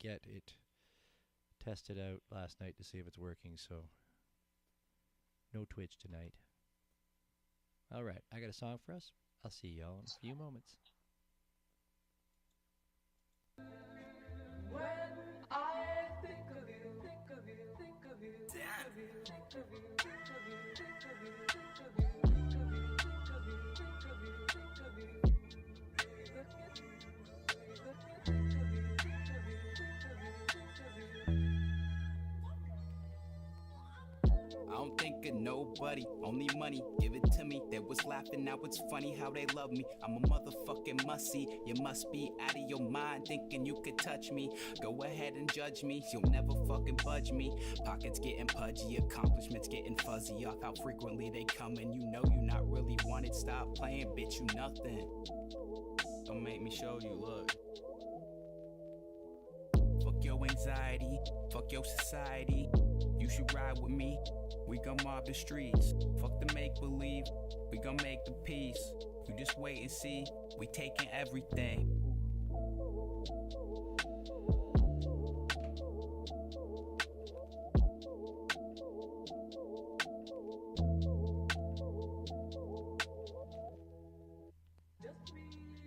get it tested out last night to see if it's working, so no Twitch tonight. All right, I got a song for us. I'll see y'all in a few moments. When I think of you, think of you, think of you, think of you, think of you, think of you, think of you, think of you, think of you, think of you, think of you, think of you, I don't think of nobody, only money, give it to me. They was laughing, now it's funny how they love me. I'm a motherfucking must-see, you must be out of your mind thinking you could touch me. Go ahead and judge me, you'll never fucking budge me. Pockets getting pudgy, accomplishments getting fuzzy off how frequently they come and you know you not really wanted. Stop playing, bitch, you nothing. Don't make me show you, look. Fuck your anxiety, fuck your society. You should ride with me, we gon' mob the streets. Fuck the make-believe, we gon' make the peace. You just wait and see, we taking everything. just me and you.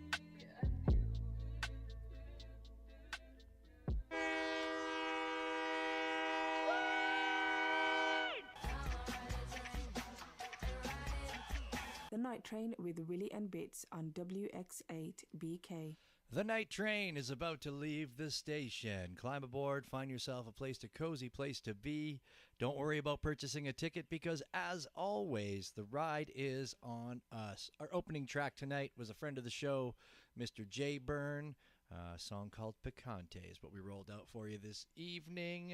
The Night Train with Willie and Bits on WX8BK. The night train is about to leave the station. Climb aboard, find yourself a cozy place to be. Don't worry about purchasing a ticket because, as always, the ride is on us. Our opening track tonight was a friend of the show, Mr. Jay Byrne. A song called Picante is what we rolled out for you this evening.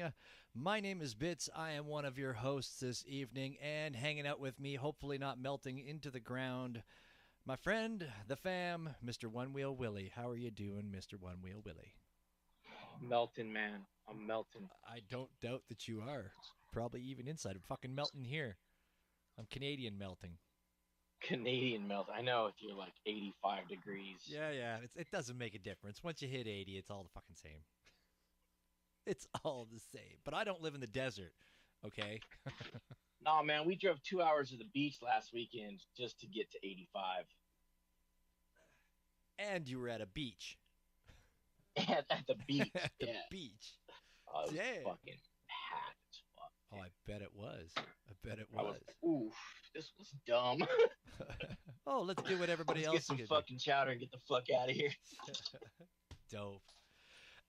My name is Bits. I am one of your hosts this evening, and hanging out with me, hopefully not melting into the ground, my friend, the fam, Mr. One Wheel Willie. How are you doing, Mr. One Wheel Willie? Melting, man. I'm melting. I don't doubt that you are. Probably even inside. I'm fucking melting here. I'm Canadian melting. Canadian melt. I know if you're like 85 degrees. Yeah. It doesn't make a difference. Once you hit 80, it's all the fucking same. It's all the same. But I don't live in the desert, okay? Nah, man, we drove 2 hours to the beach last weekend just to get to 85. And you were at a beach. At the beach. At the yeah. beach. I was Damn. fucking packed as fuck. Oh, I bet it was. I was, oof, this was dumb. Oh, let's do what everybody Let's else get some could fucking chowder and get the fuck out of here. Dope.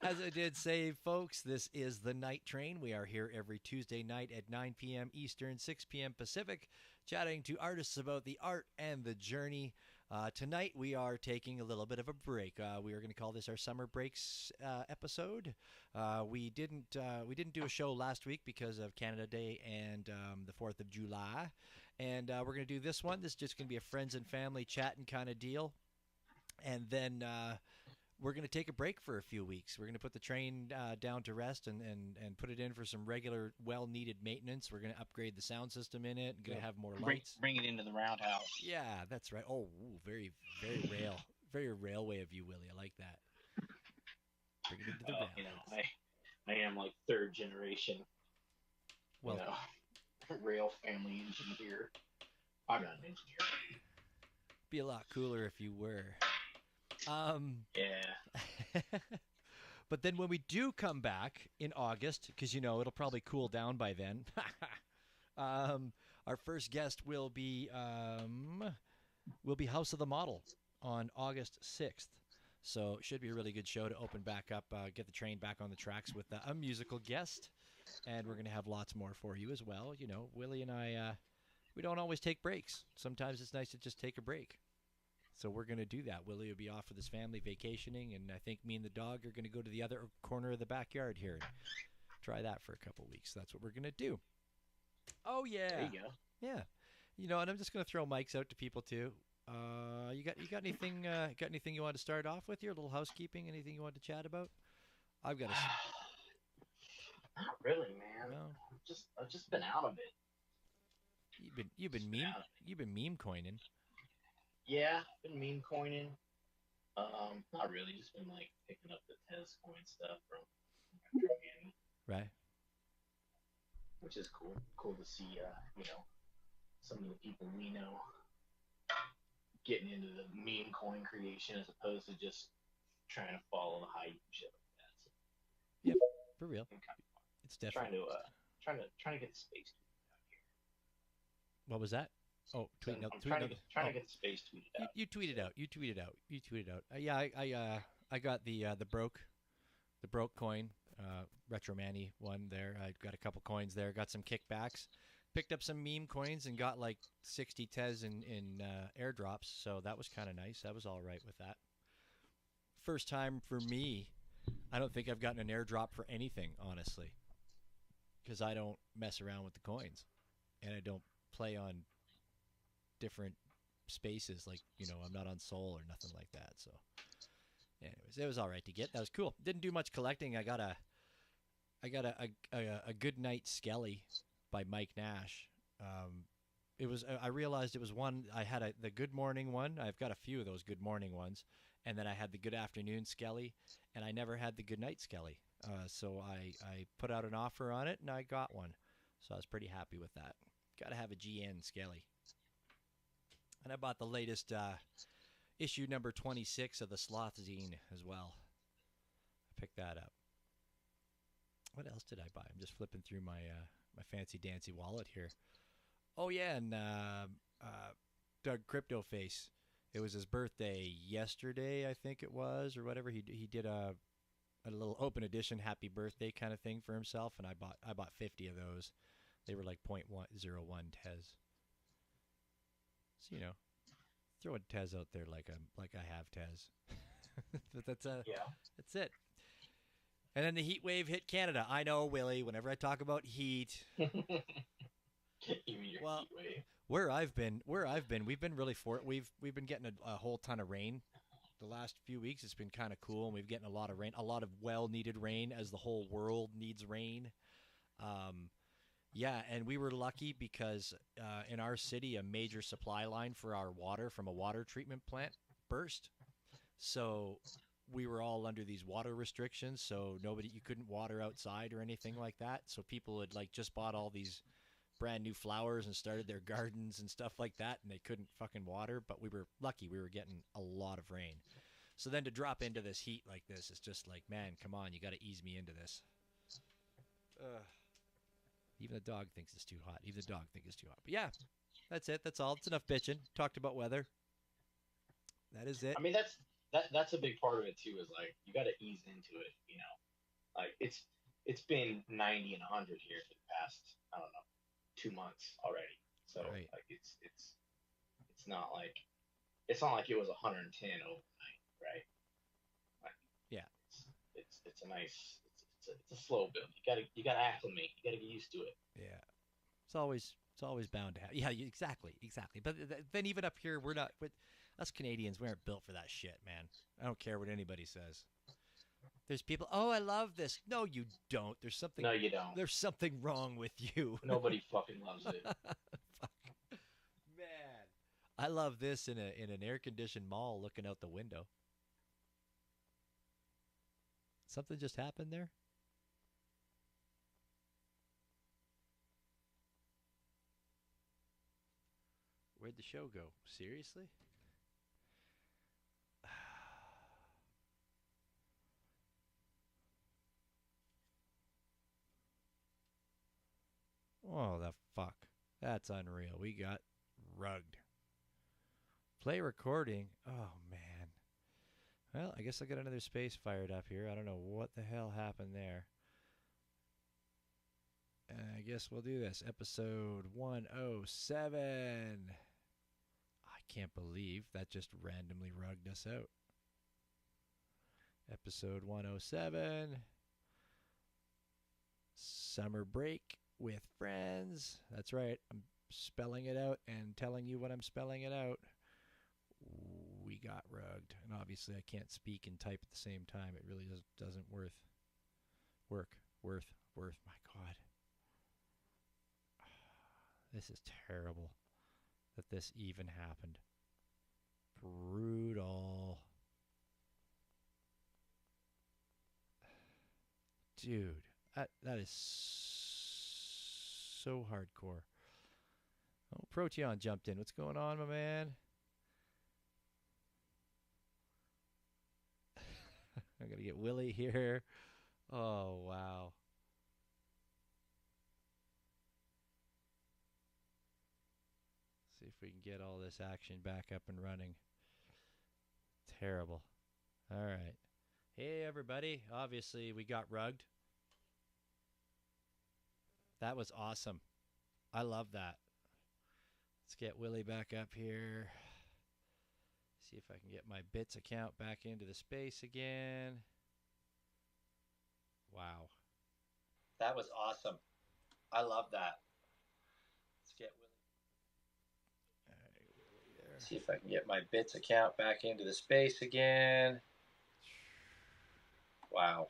As I did say, folks, this is The Night Train. We are here every Tuesday night at 9 p.m. Eastern, 6 p.m. Pacific, chatting to artists about the art and the journey. Tonight, we are taking a little bit of a break. We are going to call this our summer breaks episode. We didn't do a show last week because of Canada Day and the 4th of July. And we're going to do this one. This is just going to be a friends and family chatting kind of deal. And then we're going to take a break for a few weeks. We're going to put the train down to rest and put it in for some regular, well-needed maintenance. We're going to upgrade the sound system in it and going to have more lights. Bring it into the roundhouse. Yeah, that's right. Oh, ooh, very railway of you, Willie. I like that. Bring it into the roundhouse. You know, I am like third generation. Well, rail family engineer. I'm not an engineer. be a lot cooler if you were. Yeah. But then when we do come back in August, because it'll probably cool down by then, our first guest will be House of the Model on August 6th. So it should be a really good show to open back up, get the train back on the tracks with a musical guest. And we're going to have lots more for you as well. Willie and I, we don't always take breaks. Sometimes it's nice to just take a break. So we're going to do that. Willie will be off with his family vacationing, and I think me and the dog are going to go to the other corner of the backyard here and try that for a couple weeks. That's what we're going to do. Oh, yeah. There you go. Yeah. And I'm just going to throw mics out to people, too. You got anything you want to start off with here? A little housekeeping? Anything you want to chat about? I've got Not really, man. No? I've just been out of it. You've been meme coining. Yeah, been meme coining. Not really, just been like picking up the tennis coin stuff from cool to see, some of the people we know getting into the meme coin creation as opposed to just trying to follow the hype and shit like that. So Yep, for real. I'm kind of It's trying definitely. to get the space tweeted out here. What was that? Oh, So tweeting out. I'm Tweeting out. trying Oh, to get the space tweeted out. you tweeted out. You tweeted out. You tweeted out. Yeah, I got the broke coin, retro manny one there. I got a couple coins there. Got some kickbacks. Picked up some meme coins and got like 60 tes in airdrops. So that was kind of nice. I was all right with that. First time for me. I don't think I've gotten an airdrop for anything, honestly, because I don't mess around with the coins, and I don't play on different spaces. Like, I'm not on Soul or nothing like that. So, anyways, it was all right to get. That was cool. Didn't do much collecting. I got a Good Night Skelly by Mike Nash. It was. I realized it was one. I had the Good Morning one. I've got a few of those Good Morning ones, and then I had the Good Afternoon Skelly, and I never had the Good Night Skelly. So I put out an offer on it, and I got one. So I was pretty happy with that. Got to have a GN Skelly. And I bought the latest issue number 26 of the Sloth Zine as well. I picked that up. What else did I buy? I'm just flipping through my my fancy dancy wallet here. Oh yeah, and Doug Crypto Face. It was his birthday yesterday, I think it was, or whatever. He did a little open edition happy birthday kind of thing for himself, and I bought 50 of those. They were like 0.01 tes. So throwing tes out there like I have tes. But that's it. And then the heat wave hit Canada. I know, Willie. Whenever I talk about heat, You mean your well, heat wave? where I've been, we've been really we've been getting a whole ton of rain. The last few weeks, it's been kind of cool, and we've getting a lot of rain, a lot of well-needed rain, as the whole world needs rain. Yeah, and we were lucky because in our city, a major supply line for our water from a water treatment plant burst. So we were all under these water restrictions. So you couldn't water outside or anything like that. So people had like just bought all these brand new flowers and started their gardens and stuff like that, and they couldn't fucking water. But we were lucky; we were getting a lot of rain. So then to drop into this heat like this, it's just like, man, come on, you got to ease me into this. Even the dog thinks it's too hot. Even the dog thinks it's too hot. But yeah, that's it. That's all. It's enough bitching. Talked about weather. That is it. I mean, that's a big part of it too. Is like you got to ease into it. Like it's been 90 and 100 here for the past, I don't know, 2 months already. So Right. like it's not like it was 110 overnight, right? Like Yeah. it's a nice it's a slow build. You gotta acclimate. You gotta get used to it. Yeah. It's always bound to happen. Yeah, exactly. But then even up here, us Canadians, we aren't built for that shit, man. I don't care what anybody says. There's people, oh, I love this. No, you don't. No, you don't. There's something wrong with you. Nobody fucking loves it. Fuck. Man, I love this in an air conditioned mall looking out the window. Something just happened there. Where'd the show go? Seriously? Oh, the fuck. That's unreal. We got rugged. Play recording. Oh, man. Well, I guess I got another space fired up here. I don't know what the hell happened there. I guess we'll do this. Episode 107. I can't believe that just randomly rugged us out. Episode 107. Summer break with friends. That's right. I'm spelling it out and telling you what I'm spelling it out. We got rugged. And obviously I can't speak and type at the same time. It really doesn't work. My God. This is terrible that this even happened. Brutal. Dude, that is So hardcore. Oh, Proteon jumped in. What's going on, my man? I'm going to get Willie here. Oh, wow. See if we can get all this action back up and running. Terrible. All right. Hey, everybody. Obviously, we got rugged. That was awesome. I love that. Let's get Willie back up here. See if I can get my Bits account back into the space again. Wow. That was awesome. I love that. Let's get Willie. All right, Willie there. See if I can get my Bits account back into the space again. Wow.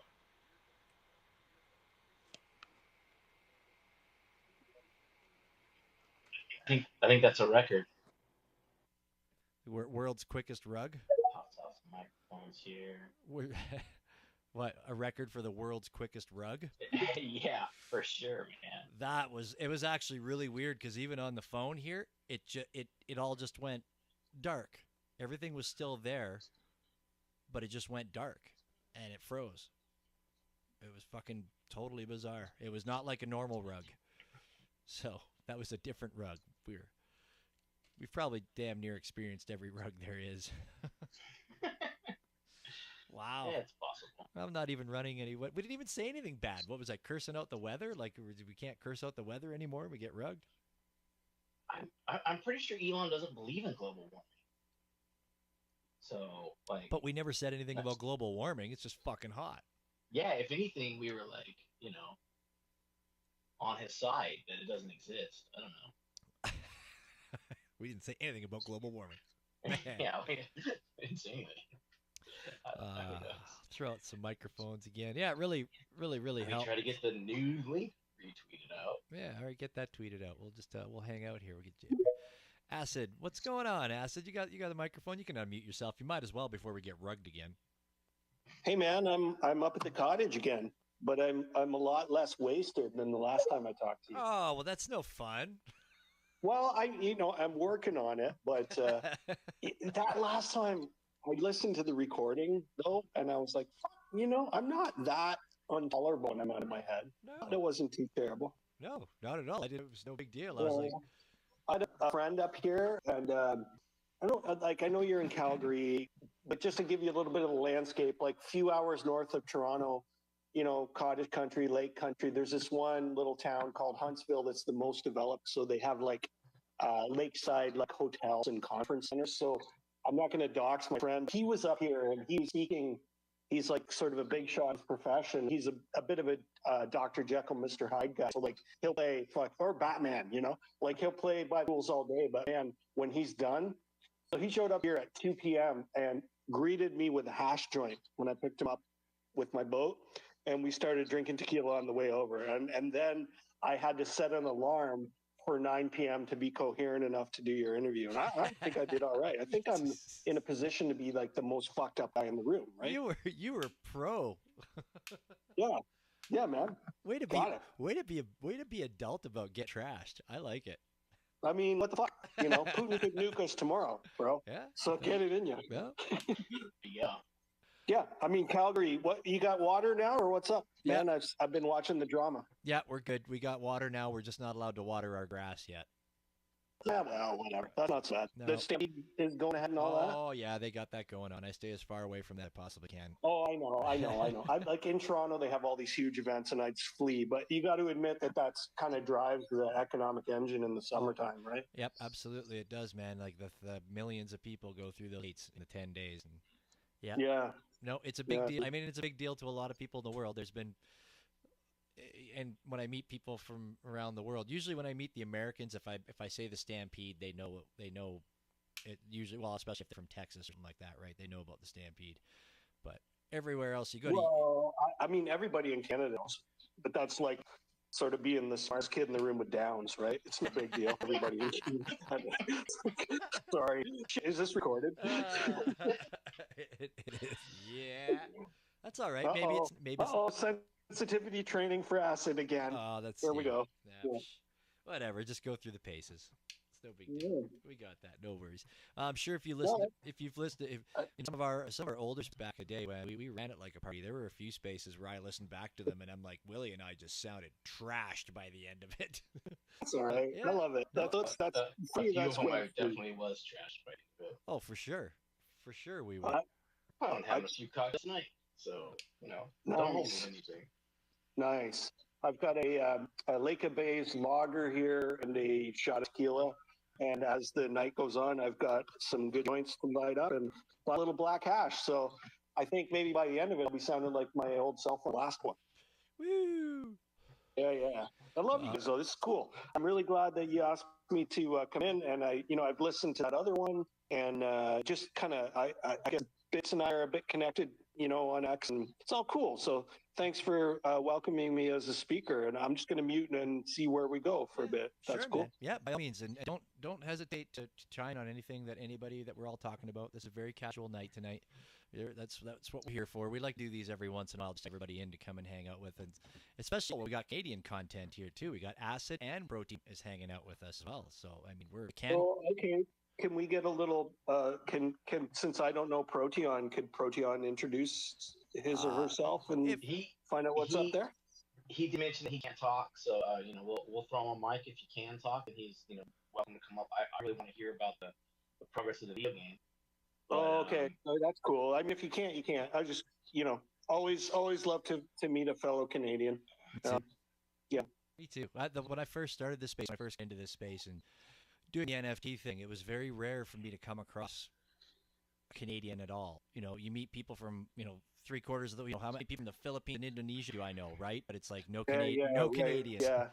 I think that's a record. World's quickest rug? Pops off the microphones here. What, a record for the world's quickest rug? Yeah, for sure, man. It was actually really weird because even on the phone here, it all just went dark. Everything was still there, but it just went dark and it froze. It was fucking totally bizarre. It was not like a normal rug. So that was a different rug. We've probably damn near experienced every rug there is. Wow. Yeah, it's possible. I'm not even running any. We didn't even say anything bad. What was I cursing out the weather? Like we can't curse out the weather anymore. We get rugged. I'm pretty sure Elon doesn't believe in global warming. So like. But we never said anything about global warming. It's just fucking hot. Yeah, if anything, we were like, on his side that it doesn't exist. I don't know. We didn't say anything about global warming. Yeah, we didn't say anything. Throw out some microphones again. Yeah, really helped. Try to get the new link retweeted out. Yeah, all right, get that tweeted out. We'll just we'll hang out here. We'll get you. Acid, what's going on, Acid? You got the microphone. You can unmute yourself. You might as well before we get rugged again. Hey man, I'm up at the cottage again, but I'm a lot less wasted than the last time I talked to you. Oh well, that's no fun. Well, I'm working on it, but that last time I listened to the recording though, and I was like, I'm not that intolerable when I'm out of my head. No, it wasn't too terrible. No, not at all. It was no big deal. I was like, I had a friend up here, and I know you're in Calgary, but just to give you a little bit of the landscape, like a few hours north of Toronto, cottage country, lake country, there's this one little town called Huntsville that's the most developed. So they have like lakeside like hotels and conference centers. So I'm not going to dox my friend. He was up here and he was speaking. He's like sort of a big shot in his profession. He's a bit of a Dr. Jekyll, Mr. Hyde guy. So like he'll play or Batman, like he'll play by the rules all day. But man, when he's done, so he showed up here at 2 p.m. and greeted me with a hash joint when I picked him up with my boat. And we started drinking tequila on the way over. And then I had to set an alarm for 9 p.m. to be coherent enough to do your interview. And I think I did all right. I think I'm in a position to be like the most fucked up guy in the room, right? You were pro. Yeah, man. Way to be adult about get trashed. I like it. I mean, what the fuck? Putin could nuke us tomorrow, bro. Yeah. So get it in you. Yeah. Yeah. Yeah, I mean, Calgary, what, you got water now or what's up? Yeah. Man, I've been watching the drama. Yeah, we're good. We got water now. We're just not allowed to water our grass yet. Yeah, well, whatever. That's not so bad. No. The state is going ahead and all that? Oh, yeah, they got that going on. I stay as far away from that as possibly can. Oh, I know. I'm like in Toronto, they have all these huge events and I just flee. But you got to admit that's kind of drives the economic engine in the summertime, right? Yep, absolutely. It does, man. Like the millions of people go through the gates in the 10 days. And Yeah. No, it's a big deal. I mean, it's a big deal to a lot of people in the world. There's been, and when I meet people from around the world, usually when I meet the Americans, if I say the Stampede, they know it usually. Well, especially if they're from Texas or something like that, right? They know about the Stampede. But everywhere else you go, well, I mean, everybody in Canada knows, but that's like sort of being the smartest kid in the room with Downs, right? It's no big deal. Everybody in Canada. Sorry, is this recorded? It is. Yeah, that's all right. Maybe it's sensitivity training for acid again. Oh, that's there we go. Yeah. Whatever, just go through the paces. It's no big deal. Yeah. We got that. No worries. I'm sure if you listen, if you've listened, if in some of our older back in the day when we ran it like a party, there were a few spaces where I listened back to them and I'm like, Willie and I just sounded trashed by the end of it. That's all right. Yeah. I love it. That's A see, few that's of them I what- definitely was trashed by. But Oh, for sure, we were. I- I'm having a few cocktails tonight, so don't hold me Nice. to anything. Nice. I've got a Lake of Bays lager here and a shot of tequila. And as the night goes on, I've got some good joints to light up and a little black hash. So I think maybe by the end of it, I'll be sounding like my old self on the last one. Woo! Yeah. I love you guys, though. This is cool. I'm really glad that you asked me to come in. And I've listened to that other one and just kind of, I guess Bits and I are a bit connected, on X, and it's all cool. So thanks for welcoming me as a speaker. And I'm just going to mute and see where we go for a bit. That's Sure, cool. man. Yeah, by all means, and don't hesitate to chime on anything that anybody that we're all talking about. This is a very casual night tonight. That's what we're here for. We like to do these every once in a while, just everybody in to come and hang out with, and especially we got Canadian content here too. We got Acid and Protein is hanging out with us as well. So I mean, Oh, okay. Can we get a little? Can since I don't know Proteon, could Proteon introduce his or herself and He find out what's up there? he did mention that he can't talk, so we'll throw him a mic if you can talk, and he's welcome to come up. I really want to hear about the progress of the video game. Oh, okay. No, that's cool. I mean, if you can't, you can't. I just, always love to meet a fellow Canadian. Me too. When I first started this space, when I first got into this space and doing the NFT thing, it was very rare for me to come across a Canadian at all. You meet people from, 3/4 of the, how many people from the Philippines and Indonesia do I know, right? But it's like no Canadians. Yeah.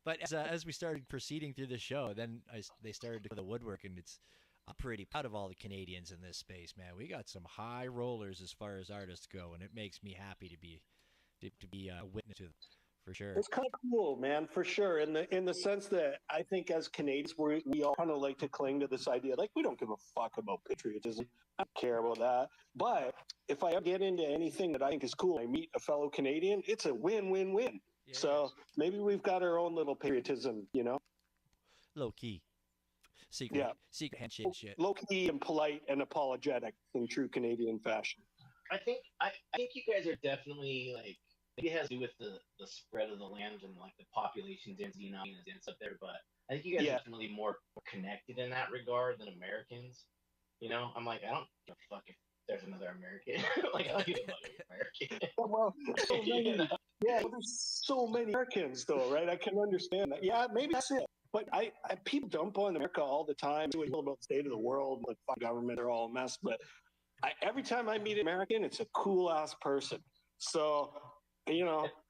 But as we started proceeding through the show, then they started to go to the woodwork, and I'm pretty proud of all the Canadians in this space, man. We got some high rollers as far as artists go, and it makes me happy to be a witness to them, for sure. It's kind of cool, man, for sure. In the sense that I think as Canadians, we all kind of like to cling to this idea, like we don't give a fuck about patriotism. I don't care about that. But if I ever get into anything that I think is cool, I meet a fellow Canadian, it's a win-win-win. Yeah. So maybe we've got our own little patriotism, Low key, secret handshake shit. low key and polite and apologetic in true Canadian fashion. I think you guys are definitely like. Maybe it has to do with the spread of the land and like the population density not being as dense up there, but I think you guys are definitely more connected in that regard than Americans. I'm like, I don't give a fuck if there's another American. Like, I don't give a fuck if American. Well, so many, there's so many Americans, though, right? I can understand that. Yeah, maybe that's it. But I people dump on America all the time, doing all about the state of the world, like fuck government, they're all a mess. But every time I meet an American, it's a cool ass person. So,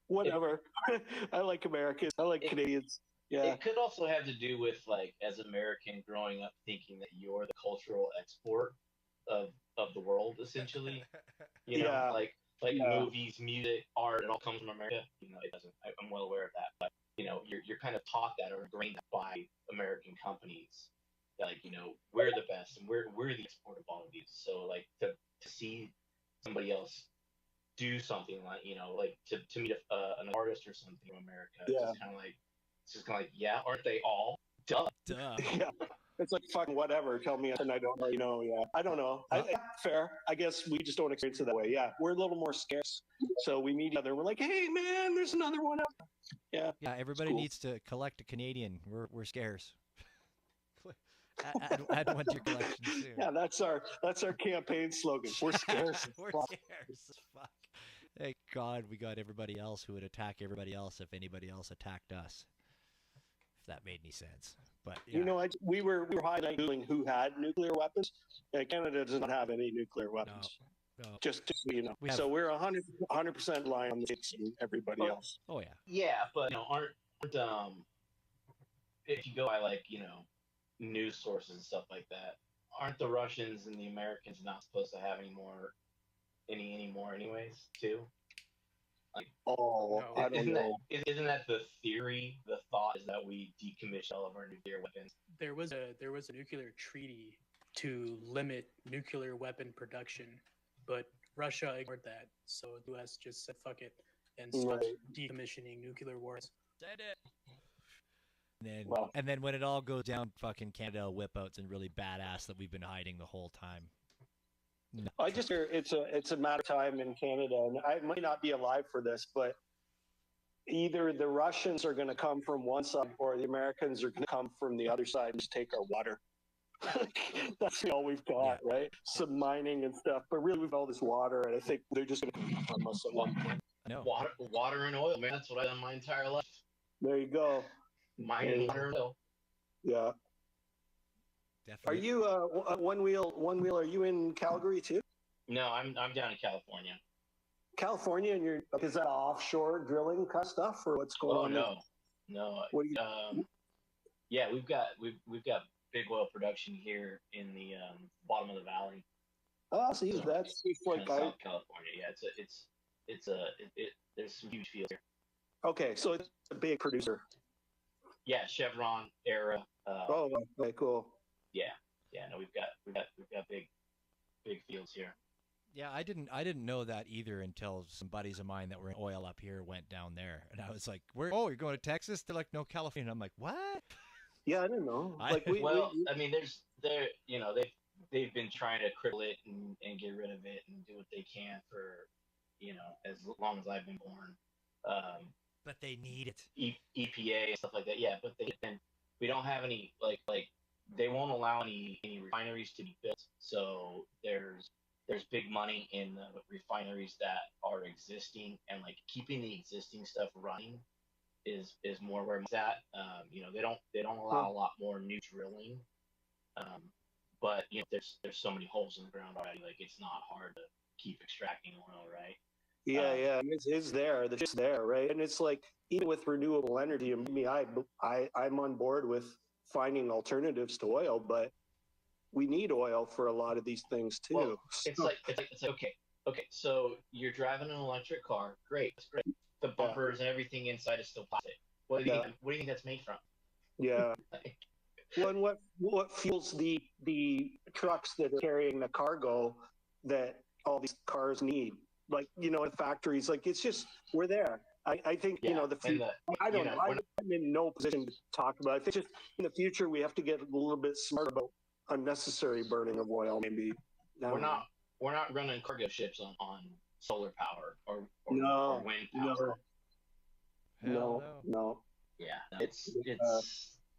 whatever. I like Americans. I like Canadians. Yeah. It could also have to do with like as American growing up thinking that you're the cultural export of the world, essentially. Like movies, music, art, it all comes from America. It doesn't. I'm well aware of that, but you're kind of taught that or ingrained by American companies that we're the best and we're the export of all of these. So like to see somebody else do something like like to meet an artist or something from America, it's just kind of like yeah, aren't they all? Duh. Yeah. It's like fucking whatever. Tell me and I don't really know. Yeah, I don't know. Fair. I guess we just don't experience it that way. Yeah, we're a little more scarce, so we meet each other. We're like, hey man, there's another one out there. Yeah. Everybody cool. needs to collect a Canadian. We're scarce. add one to your collection soon. Yeah, that's our campaign slogan. We're scarce. We're scarce as fuck. Thank God we got everybody else who would attack everybody else if anybody else attacked us. If that made any sense. But yeah. We were highlighting who had nuclear weapons. Canada does not have any nuclear weapons. No. Just so you know. So we're 100% relying on the States and everybody else. Oh yeah. Yeah, but aren't if you go by like news sources and stuff like that, aren't the Russians and the Americans not supposed to have any more anyways too? Like, I don't know. Isn't that the theory? The thought is that we decommission all of our nuclear weapons. There was a nuclear treaty to limit nuclear weapon production, but Russia ignored that. So the U.S. just said fuck it and stopped decommissioning nuclear wars. Said it. And then when it all goes down, fucking Canada will whip out some really badass that we've been hiding the whole time. No. I just hear it's a matter of time in Canada, and I might not be alive for this, but either the Russians are going to come from one side or the Americans are going to come from the other side and just take our water. That's all we've got, right? Some mining and stuff, but really we've got all this water, and I think they're just going to come from us at one point. No. Water and oil, man. That's what I've done my entire life. There you go. Mining water and oil. Yeah. Definitely. Are you one wheel? Are you in Calgary too? No, I'm down in California. California, and is that offshore drilling kind of stuff, or what's going on? No. What do you? Yeah, we've got big oil production here in the bottom of the valley. Oh, see, that's like South California. Yeah, there's some huge fields here. Okay, so it's a big producer. Yeah, Chevron era. Okay, cool. Yeah. No, we've got big fields here. Yeah, I didn't know that either until some buddies of mine that were in oil up here went down there, and I was like, "Where? Oh, you're going to Texas?" They're like, "No, California." And I'm like, "What?" Yeah, I didn't know. Like, I mean, they've been trying to cripple it and get rid of it and do what they can for, as long as I've been born. But they need it. EPA and stuff like that. Yeah, but we don't have any like they won't allow any refineries to be built. So there's big money in the refineries that are existing, and like keeping the existing stuff running is more where it's at. They don't allow a lot more new drilling. But there's so many holes in the ground already. Like, it's not hard to keep extracting oil, right? Yeah, it's there. The shit's there, right? And it's like, even with renewable energy, I'm on board with finding alternatives to oil, but we need oil for a lot of these things too. Well, it's like okay. So you're driving an electric car, great, that's great. The bumpers and everything inside is still plastic. What do you think that's made from? Yeah. Well, and what fuels the trucks that are carrying the cargo that all these cars need? Like, in factories, like, it's just, we're there. I think, the future, I don't know. I'm in no position to talk about it. I think just in the future, we have to get a little bit smarter about unnecessary burning of oil, maybe. We're not running cargo ships on solar power or wind power. No. Yeah,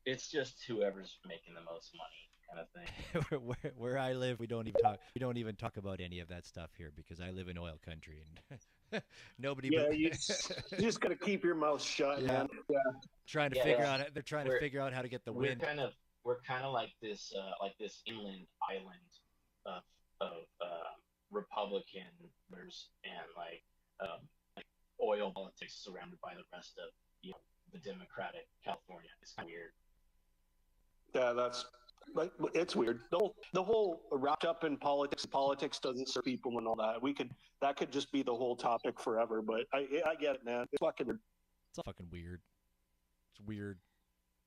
it's just whoever's making the most money, kind of thing. Where I live, we don't even talk about any of that stuff here, because I live in oil country and nobody. Yeah, you just gotta keep your mouth shut, man. Yeah. Trying to figure out. They're trying to figure out how to get the wind. We're kind of like this inland island of Republicans and like oil politics surrounded by the rest of the Democratic California. It's kind of weird. Yeah, it's weird. The whole wrapped up in politics doesn't serve people and all that. That could just be the whole topic forever. But I get it, man. It's fucking weird. It's fucking weird. It's weird.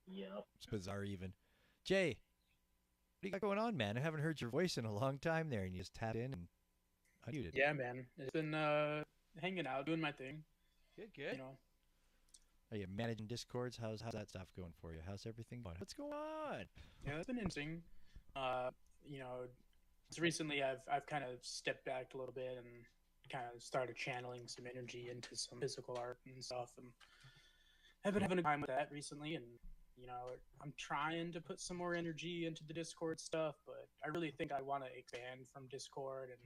Yep. It's bizarre even. Jay, what do you got going on, man? I haven't heard your voice in a long time there, and you just tapped in and unmuted. Yeah, man. It's been hanging out, doing my thing. Good. Are you managing Discords? How's that stuff going for you? How's everything going? What's going on? Yeah, it's been interesting. Just recently I've kind of stepped back a little bit and kind of started channeling some energy into some physical art and stuff, and I've been having a time with that recently. And I'm trying to put some more energy into the Discord stuff, but I really think I want to expand from Discord, and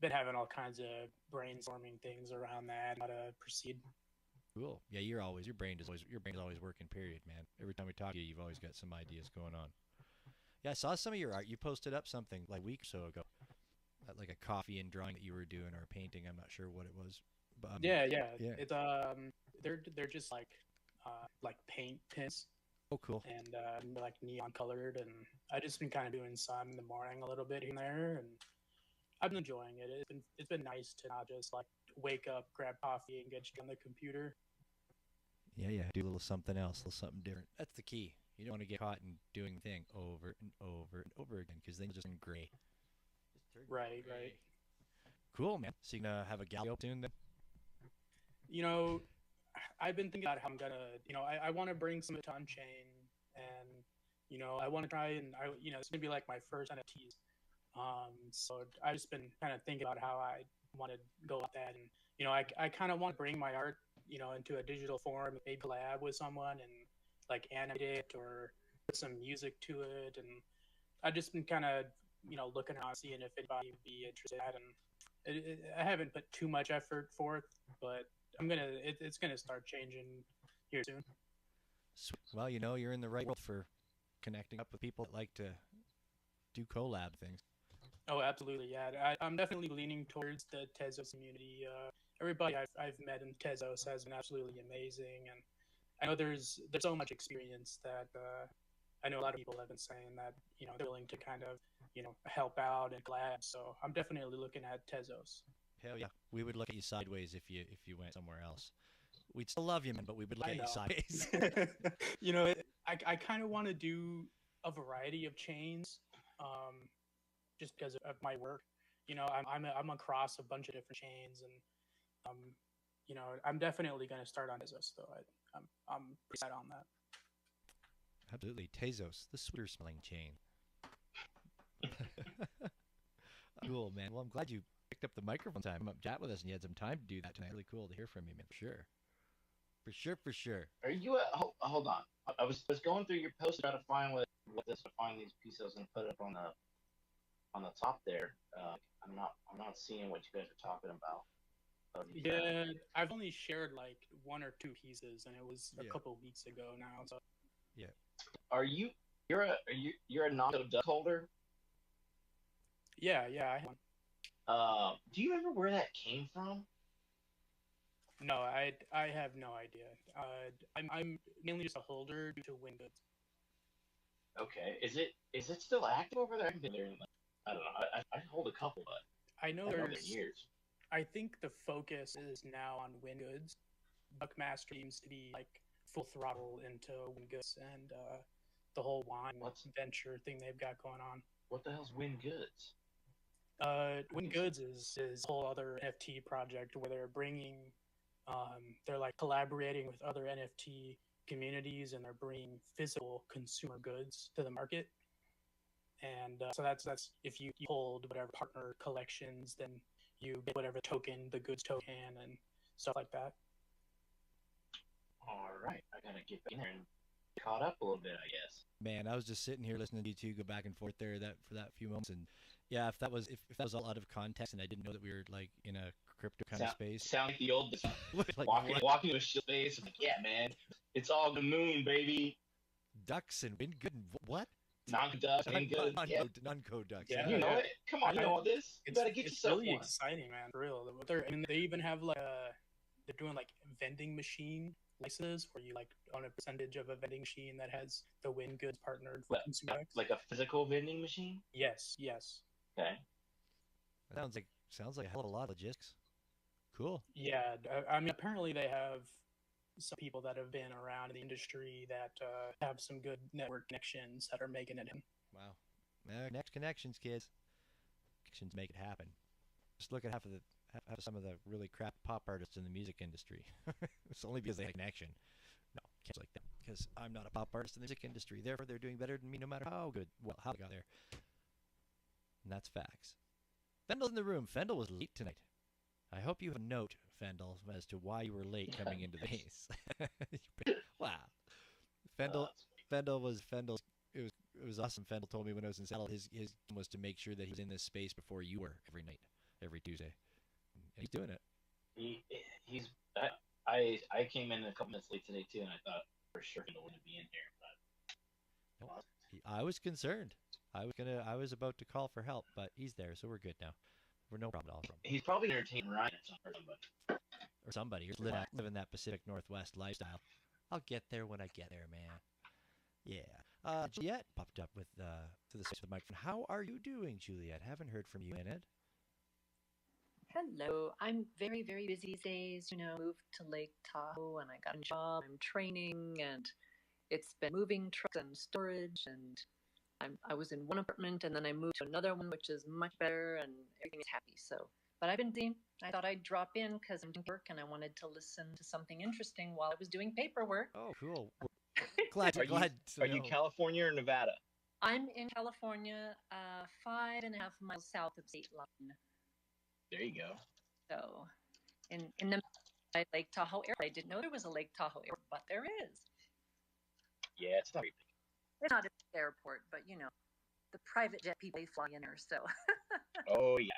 been having all kinds of brainstorming things around that, how to proceed. Cool. Yeah, your brain is always working, period, man. Every time we talk to you, you've always got some ideas going on. Yeah, I saw some of your art. You posted up something like a week or so ago, like a coffee and drawing that you were doing, or a painting. I'm not sure what it was. But, yeah. It's they're just like paint pins. Oh, cool. And like neon colored, and I just been kind of doing some in the morning a little bit here and there, and I've been enjoying it. It's been nice to not just like wake up, grab coffee, and get you on the computer. Yeah, do a little something else, a little something different. That's the key. You don't want to get caught in doing the thing over and over and over again, because then you'll just turn gray. Right. Cool, man. So you gonna have a gallery soon then? I've been thinking about how I'm gonna, I want to bring some of it to Unchain, and I want to try and it's gonna be like my first NFTs. So I've just been kind of thinking about how I want to go with that, and I kind of want to bring my art, into a digital form, maybe collab with someone and like animate it or put some music to it, and I've just been kind of looking around, seeing if anybody would be interested in that, and I haven't put too much effort forth, but it's gonna start changing here soon. Sweet. Well, you're in the right world for connecting up with people that like to do collab things. Oh, absolutely, yeah. I'm definitely leaning towards the Tezos community. Everybody I've met in Tezos has been absolutely amazing, and I know there's so much experience that I know a lot of people have been saying that they're willing to kind of help out and collab. So I'm definitely looking at Tezos. Hell yeah, we would look at you sideways if you went somewhere else. We'd still love you, man, but we would look at you sideways. I kind of want to do a variety of chains, just because of my work. I'm across a bunch of different chains, and I'm definitely going to start on Tezos, though. I'm pretty set on that. Absolutely, Tezos, the sweeter smelling chain. Cool, man. Well, I'm glad you picked up the microphone time, come up chat with us, and you had some time to do that tonight. Really cool to hear from you, man. For sure. Are you? Hold on. I was going through your post trying to find find these pieces and put it up on the top there. I'm not seeing what you guys are talking about. Yeah, I've only shared like one or two pieces, and it was a couple weeks ago now. So. Yeah. You're a Nonco duck holder? Yeah, I have one. Do you remember where that came from? No, I have no idea. I'm mainly just a holder due to WinGoods. Okay, is it still active over there? I don't know. I hold a couple, but I know there's years. I think the focus is now on WinGoods. Buckmaster seems to be like full throttle into WinGoods and the whole wine venture thing they've got going on. What the hell's WinGoods? WinGoods is a whole other NFT project where they're bringing, they're like collaborating with other NFT communities, and they're bringing physical consumer goods to the market. And so that's if you hold whatever partner collections, then you get whatever token, the goods token, and stuff like that. All right, I gotta get in there and caught up a little bit, I guess. Man, I was just sitting here listening to you two go back and forth there for that few moments, and yeah, if that was all out of context, and I didn't know that we were like in a crypto kind of space. Sound like the old like, walking to a space. I'm like, yeah, man, it's all the moon, baby. Ducks and WinGood. What? Non-ducks, WinGood. Non-code ducks. Yeah, you know it. Come on, you know all this. You better get yourself really one. Exciting, man. For real. They even have like they're doing like vending machine licenses where you like own a percentage of a vending machine that has the WinGoods partnered for consumer. Like a physical vending machine? Yes. Okay. Sounds like a hell of a lot of logistics. Cool. Yeah, I mean, apparently they have some people that have been around in the industry that have some good network connections that are making it in. Wow. Next connections, kids. Connections make it happen. Just look at half of some of the really crap pop artists in the music industry. It's only because they had a connection. No, can't like that. Because I'm not a pop artist in the music industry. Therefore, they're doing better than me no matter how they got there. And that's facts. Fendel's in the room. Fendel was late tonight. I hope you have a note, Fendel, as to why you were late coming into the base. Wow. Fendel was it was awesome. Fendel told me when I was in Seattle, his was to make sure that he was in this space before you were every night, every Tuesday. And he's doing it. He's I came in a couple minutes late today too, and I thought for sure Fendel wouldn't be in here, but I was concerned. I was about to call for help, but he's there, so we're good now. We're no problem at all. He's probably entertaining Ryan or somebody who's living that Pacific Northwest lifestyle. I'll get there when I get there, man. Yeah. Juliet popped up with to the space with the microphone. How are you doing, Juliet? Haven't heard from you in it. Hello. I'm very, very busy these days. Moved to Lake Tahoe, and I got a job. I'm training, and it's been moving trucks and storage, and I was in one apartment, and then I moved to another one, which is much better, and everything is happy. So But I've been thinking, I thought I'd drop in because I'm doing work and I wanted to listen to something interesting while I was doing paperwork. Oh, cool. Glad Are to you know. California or Nevada? I'm in California, 5.5 miles south of state line. There you go. So, in the Lake Tahoe Airport, I didn't know there was a Lake Tahoe Airport, but there is. Yeah, it's not very big. It's not an airport, but you know, the private jet people they fly in there. So, Oh yeah,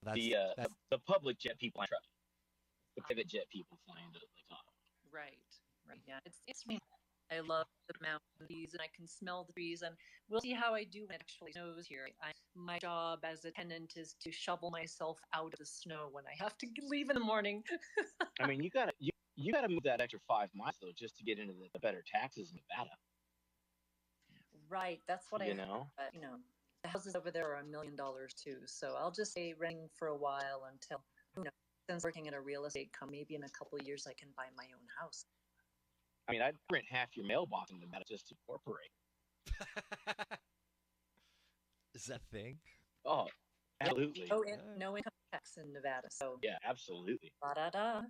That's the public jet people fly truck. The private jet people fly into Lake Tahoe. right, yeah. It's me. I love the mountains and I can smell the trees, and we'll see how I do when it actually snows here. My job as a tenant is to shovel myself out of the snow when I have to leave in the morning. I mean, you gotta move that extra 5 miles though, just to get into the better taxes in Nevada. Right, that's what I You heard, know? but, you know, the houses over there are $1 million too. So I'll just stay renting for a while until, you know, since working at a real estate company, maybe in a couple of years I can buy my own house. I mean, I'd rent half your mailbox in Nevada just to incorporate. is that a thing? Oh, absolutely. No income tax in Nevada. So Yeah, absolutely. da.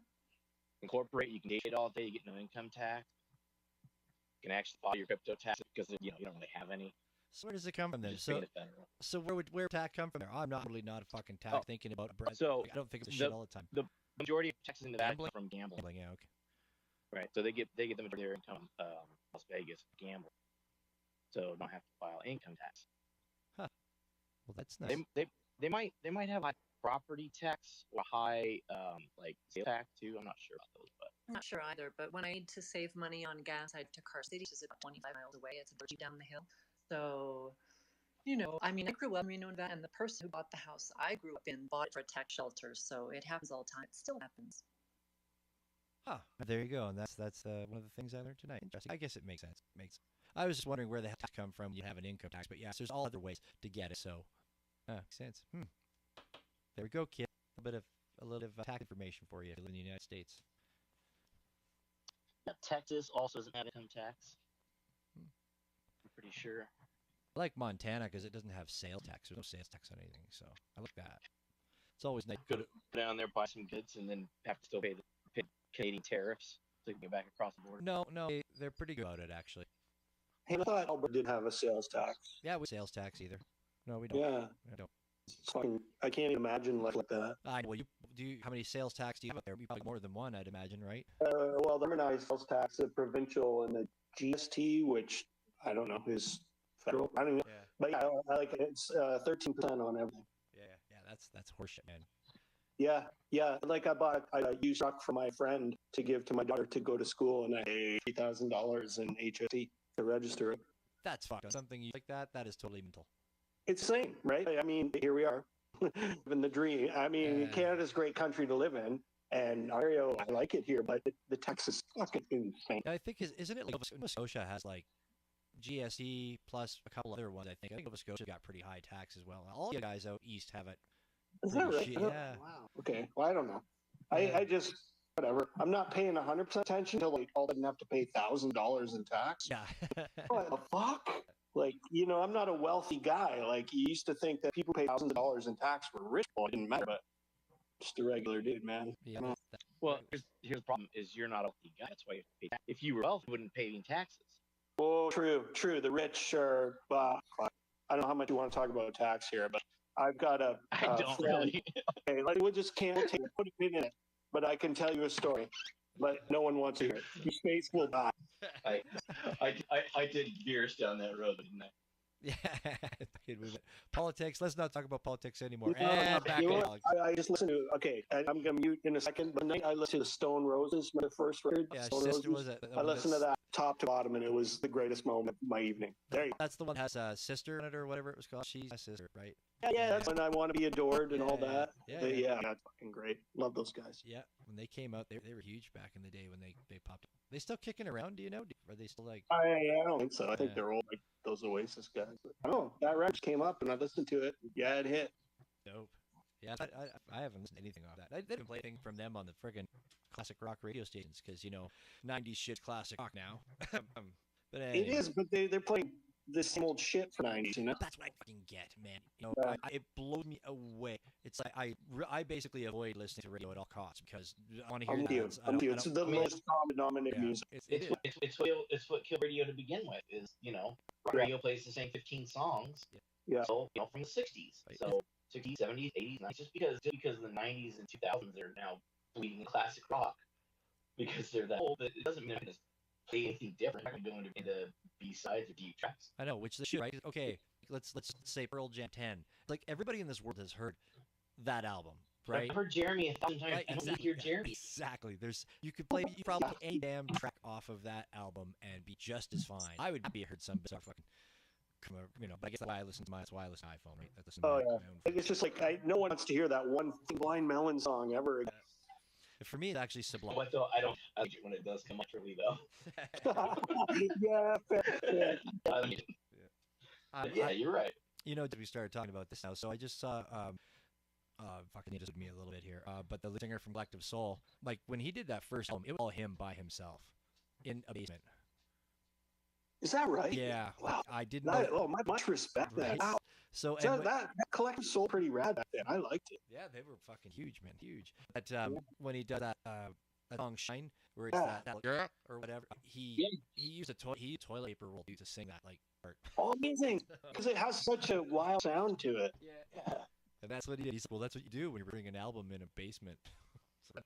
Incorporate. You can date all day. You get no income tax. You can actually file your crypto taxes because you don't really have any. So where does it come from then? Just pay So the federal. so where would tax come from there? I'm not really not a fucking tax Oh, thinking about so I don't think it's shit all the time. The majority of taxes in Nevada Gambling? come from gambling. Gambling, yeah, okay. Right. So they get the majority of their income Las Vegas gambling. So don't have to file income tax. Well, that's nice. They might have high property tax or high like sales tax too. I'm not sure about those, but I'm not sure either, but when I need to save money on gas, I head to Car City, which is about 25 miles away. It's a virtue down the hill. So, you know, I mean, I grew up in Reno, Nevada, and the person who bought the house I grew up in bought it for a tax shelter. So it happens all the time. It still happens. Huh. There you go. And that's one of the things I learned tonight. Interesting. I guess it makes sense. I was just wondering where the tax come from. You have an income tax, but yes, there's all other ways to get it. So, makes sense. There we go, kid. A little bit of tax information for you if you live in the United States. yeah, Texas also doesn't have income tax. I'm pretty sure. I like Montana because it doesn't have sales tax. There's no sales tax on anything, so I like that. It's always nice. Go down there, buy some goods, and then have to still pay Canadian tariffs to get back across the border. No, they're pretty good about it actually. Hey, I thought Alberta didn't have a sales tax. Yeah, we sales tax either. No, we don't. Yeah. We don't. It's fucking, I can't even imagine like that. I know. Well, how many sales tax do you have out there? Probably more than one, I'd imagine, right? Well, the harmonized sales tax, the provincial, and the GST, which I don't know is federal. I don't know, Yeah. but yeah, I like it. It's 13% on everything. Yeah. That's horseshit, man. Yeah. Like I bought a used truck for my friend to give to my daughter to go to school, and I paid $3,000 in HST to register it. That's fucked up. Something like that is totally mental. It's the same, right? I mean, here we are, living the dream. I mean, Canada's a great country to live in, and Ontario, I like it here, but the tax is fucking insane. I think isn't it like Nova Scotia has like GST plus a couple other ones. I think Nova Scotia got pretty high tax as well. All you guys out east have it. Is that pretty right? shit, I don't- yeah. Wow. Okay. Well, I don't know. Yeah. I just whatever. I'm not paying 100% attention until like all didn't have to pay $1,000 in tax. Yeah. What the fuck? Like, I'm not a wealthy guy. Like, you used to think that people who pay $1,000 in tax were rich. Well, it didn't matter, but just a regular dude, man. Yeah, No. Well, here's the problem: is you're not a wealthy guy. That's why you have to pay tax. If you were wealthy, you wouldn't pay any taxes. Oh, true. The rich are. Fuck. I don't know how much you want to talk about tax here, but I've got a. I don't friend- really. Okay, like we just can't put a pin in it. But I can tell you a story. But no one wants to hear it. Your face will die. I did years down that road, didn't I? Yeah. Fucking move it. Politics. Let's not talk about politics anymore. No, And back you know to what? Alex. I just listened to. Okay, I'm gonna mute in a second. But I listened to the Stone Roses, my first record. Yeah, Stone sister Roses. was it. I listened to that top to bottom, and it was the greatest moment of my evening. There you go. That's the one that has a sister in it or whatever it was called. She's my sister, right? Yeah, that's when I want to be adored and all Yeah, that. yeah, But yeah. that's fucking great. Love those guys. Yeah. When they came out, they were huge back in the day when they popped up. They still kicking around? Do you know? Are they still like? I don't think so. I think Yeah. they're old, like those Oasis guys. But I don't know. That record came up, and I listened to it. Yeah, it hit. Dope. Yeah, I haven't listened to anything off that. They didn't play anything from them on the friggin' classic rock radio stations because 90s shit classic rock now. But It anyway. is, but they're playing the same old shit from the 90s, you know? That's what I fucking get, man. You know, Yeah. it blows me away. It's like I basically avoid listening to radio at all costs because I want to hear I'm with that. you. I don't, It's the lowest common denominator yeah, music. It's what killed radio to begin with. Is radio plays the same 15 songs. Yeah. So from the 60s. Right. So 60s, 70s, 80s, 90s. Just because the 90s and 2000s are now bleeding classic rock because they're that old. It doesn't mean it's play anything different. I'm going to be the B-sides or deep tracks. I know, which they should, right? Okay, let's say Pearl Jam 10. Like everybody in this world has heard that album, right? I've heard Jeremy 1,000 times. Right, I don't exactly. hear Jeremy. Exactly. You could play probably any damn track off of that album and be just as fine. I would be heard some bizarre fucking, but I guess that's why I listen to that's why I listen to iPhone, right? I listen to my own Like, it's just like no one wants to hear that one Blind Melon song ever again. For me, it's actually Sublime. But though I don't like it when it does come up for me though. Yeah, fair. I mean, yeah, you're right. We started talking about this now. So I just saw, fucking just me a little bit here. But the lead singer from Collective Soul, like when he did that first album, it was all him by himself in a basement. Is that right? Yeah. Wow. I didn't know. Much respect. Right. Wow. So That Collective Soul pretty rad back then. I liked it. yeah, they were fucking huge, man, huge. But when he does that song "Shine," where it's Yeah. that or whatever, he used toilet paper roll to sing that like part. Oh, amazing. Because it has such a wild sound to it. Yeah. And that's what he did. He said, "Well, that's what you do when you're bringing an album in a basement." So,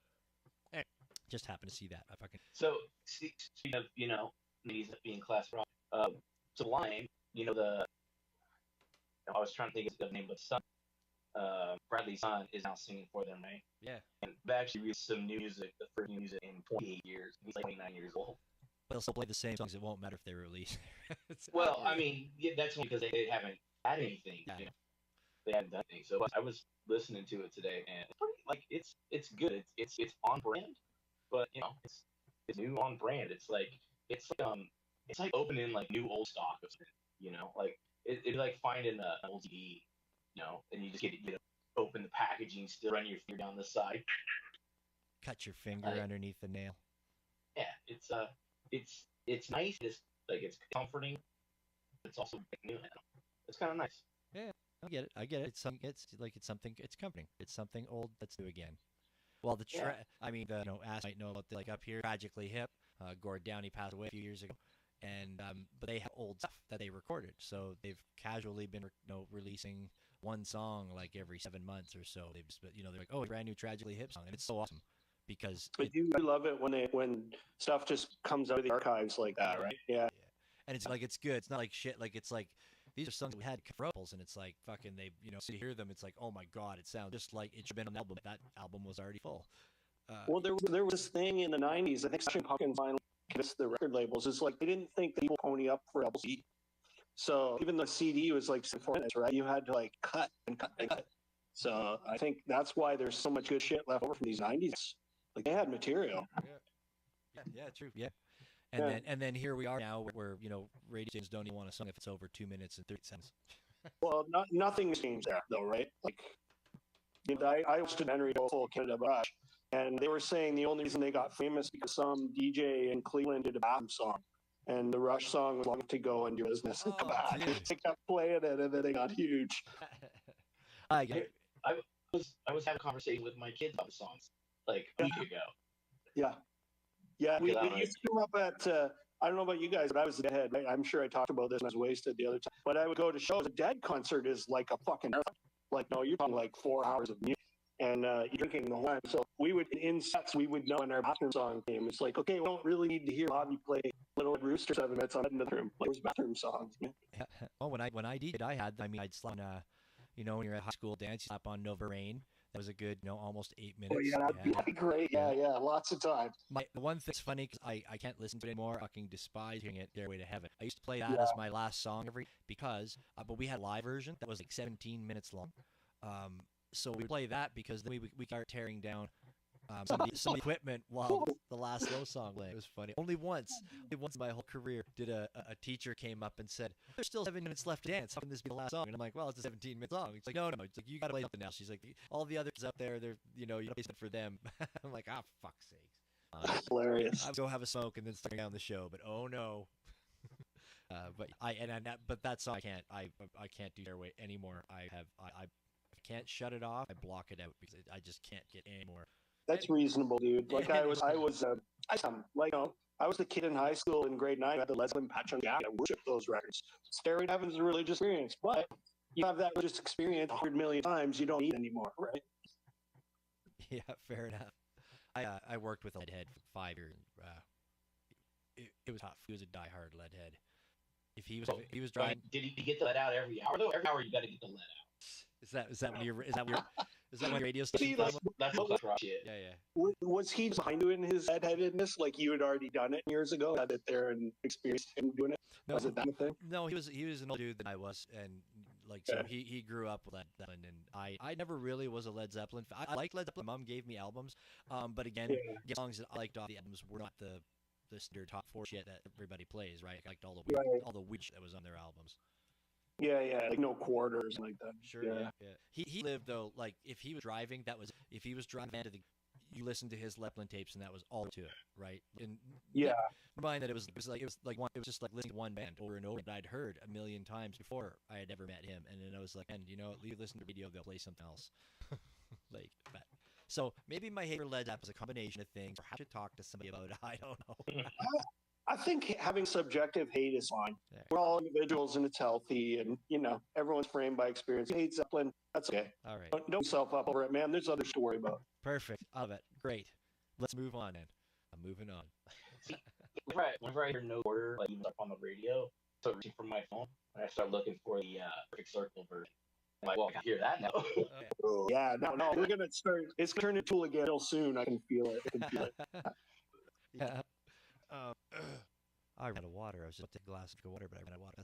just happened to see that. I fucking So speaking of these being class rock, Sublime, I was trying to think of the name of the son. Bradley's son is now singing for them, right? yeah. And they actually released some new music, the first new music in 28 years. He's like 29 years old. They'll still play the same songs. It won't matter if they release. Well, I mean, that's only because they haven't had anything. Yeah. They haven't done anything. So I was listening to it today, and it's good. It's on brand, but it's new on brand. It's like opening like new old stock of it. Like it's like finding an old DVD, and you just get to open the packaging, still run your finger down the side. Cut your finger underneath the nail. Yeah, it's nice. It's comforting. It's also new. It's kind of nice. Yeah, I get it. It's something. It's comforting. It's something old that's new again. Well, Ass might know about the up here, Tragically Hip. Gord Downey passed away a few years ago, and but they have old stuff that they recorded, so they've casually been releasing one song like every 7 months or so. They're like, oh, a brand new Tragically Hip song, and it's so awesome because I do love it when stuff just comes out of the archives like that, right? Yeah. And it's like it's good. It's not like shit. Like it's like these are songs that we had Fropples, and it's like fucking they so you hear them, it's like, oh my god, it sounds just like it should have been on the album. That album was already full. Well, there was this thing in the 90s. I think Smashing Pumpkins finally convinced the record labels. It's like they didn't think that people pony up for double CD. So even the CD was like 4 minutes, right? You had to like cut and cut and cut. So I think that's why there's so much good shit left over from these 90s. Like they had material. Yeah, true. Yeah. And then here we are now where radio stations don't even want a song if it's over 2 minutes and 30 seconds. Well, nothing's changed there though, right? Like I hosted Henry Full Canada Rush, and they were saying the only reason they got famous because some DJ in Cleveland did a bathroom song, and the Rush song was long to go and do business and come back. They kept playing it, and then they got huge. I get it. I was having a conversation with my kids about the songs like a week ago. Yeah. We used to come up at. I don't know about you guys, but I was a deadhead. Right? I'm sure I talked about this and I was wasted the other time. But I would go to shows. A Dead concert is like a fucking marathon. Like, no, you're talking like 4 hours of music. And you're drinking the whole time. So we would, in sets, we would know when our bathroom song came. It's like, okay, we don't really need to hear Bobby play Little Red Rooster 7 minutes on the room. Play his bathroom songs. Man. Yeah. Oh, when I DJ'd, I'd slap on, when you're at high school dance, you slap on Nova Rain. That was a good, almost 8 minutes. Oh, yeah, that'd be great. Yeah, lots of time. The one thing's funny because I can't listen to it anymore. I fucking despise hearing it. Stairway to Heaven. I used to play that as my last song but we had a live version that was like 17 minutes long. So we play that because then we start tearing down some equipment while the last slow song played. It was funny. Only once in my whole career did a teacher came up and said, "There's still 7 minutes left to dance. How can this be the last song?" And I'm like, "Well, it's a 17-minute song." It's like, no. It's like you gotta play something else. She's like, all the others out there, they're you don't play something for them. I'm like, fuck's sakes. Hilarious. I'll go have a smoke and then start down the show. But oh no. But that song I can't do Stairway anymore. I can't shut it off. I block it out because I just can't get any more. That's reasonable, dude. Like I was the kid in high school in grade 9 at the Led Zeppelin patch on Jack. I worship those records. Stairway to Heaven is a religious experience, but you have that religious experience 100 million times. You don't need it anymore, right? Yeah, fair enough. I worked with a Leadhead for 5 years. It was tough. He was a diehard Leadhead. If he was driving, did he get the lead out every hour though? Every hour you got to get the lead out. Is that when radio station? That's rock shit. Yeah. Was he behind doing his headheadedness? Like you had already done it years ago, had it there and experienced him doing it. No, was it that thing? No, he was an older dude than I was, and like so he grew up with Led Zeppelin, and I never really was a Led Zeppelin. I liked Led Zeppelin. Mom gave me albums, but again, the songs that I liked off the albums were not the standard top 4 shit that everybody plays, right? I liked all the weird shit that was on their albums. Yeah, like No Quarters like that. Sure, yeah. He lived though, like if he was driving, if he was driving to you listened to his Zeppelin tapes and that was all to it, right? And mind that it was just like listening to one band over and over that I'd heard a million times before I had ever met him, and then I was like, and you listen to radio, they'll play something else, like that. So maybe my hate for Led Zeppelin is a combination of things. Or I should talk to somebody about it. I don't know. I think having subjective hate is fine. Yeah. We're all individuals and it's healthy, and everyone's framed by experience. You hate Zeppelin, that's okay. All right. Don't yourself up over it, man. There's others to worry about. Perfect. I love it. Great. Let's move on then. I'm moving on. Whenever I hear No Quarter, like even up on the radio, so I reach from my phone, and I start looking for the Perfect Circle version. I'm like, well, I can hear that now. Oh, yeah, no, we're gonna start. It's gonna turn into Tool again real soon. I can feel it. Yeah. I ran out of water. I was just taking a glass of water, but I ran out of water.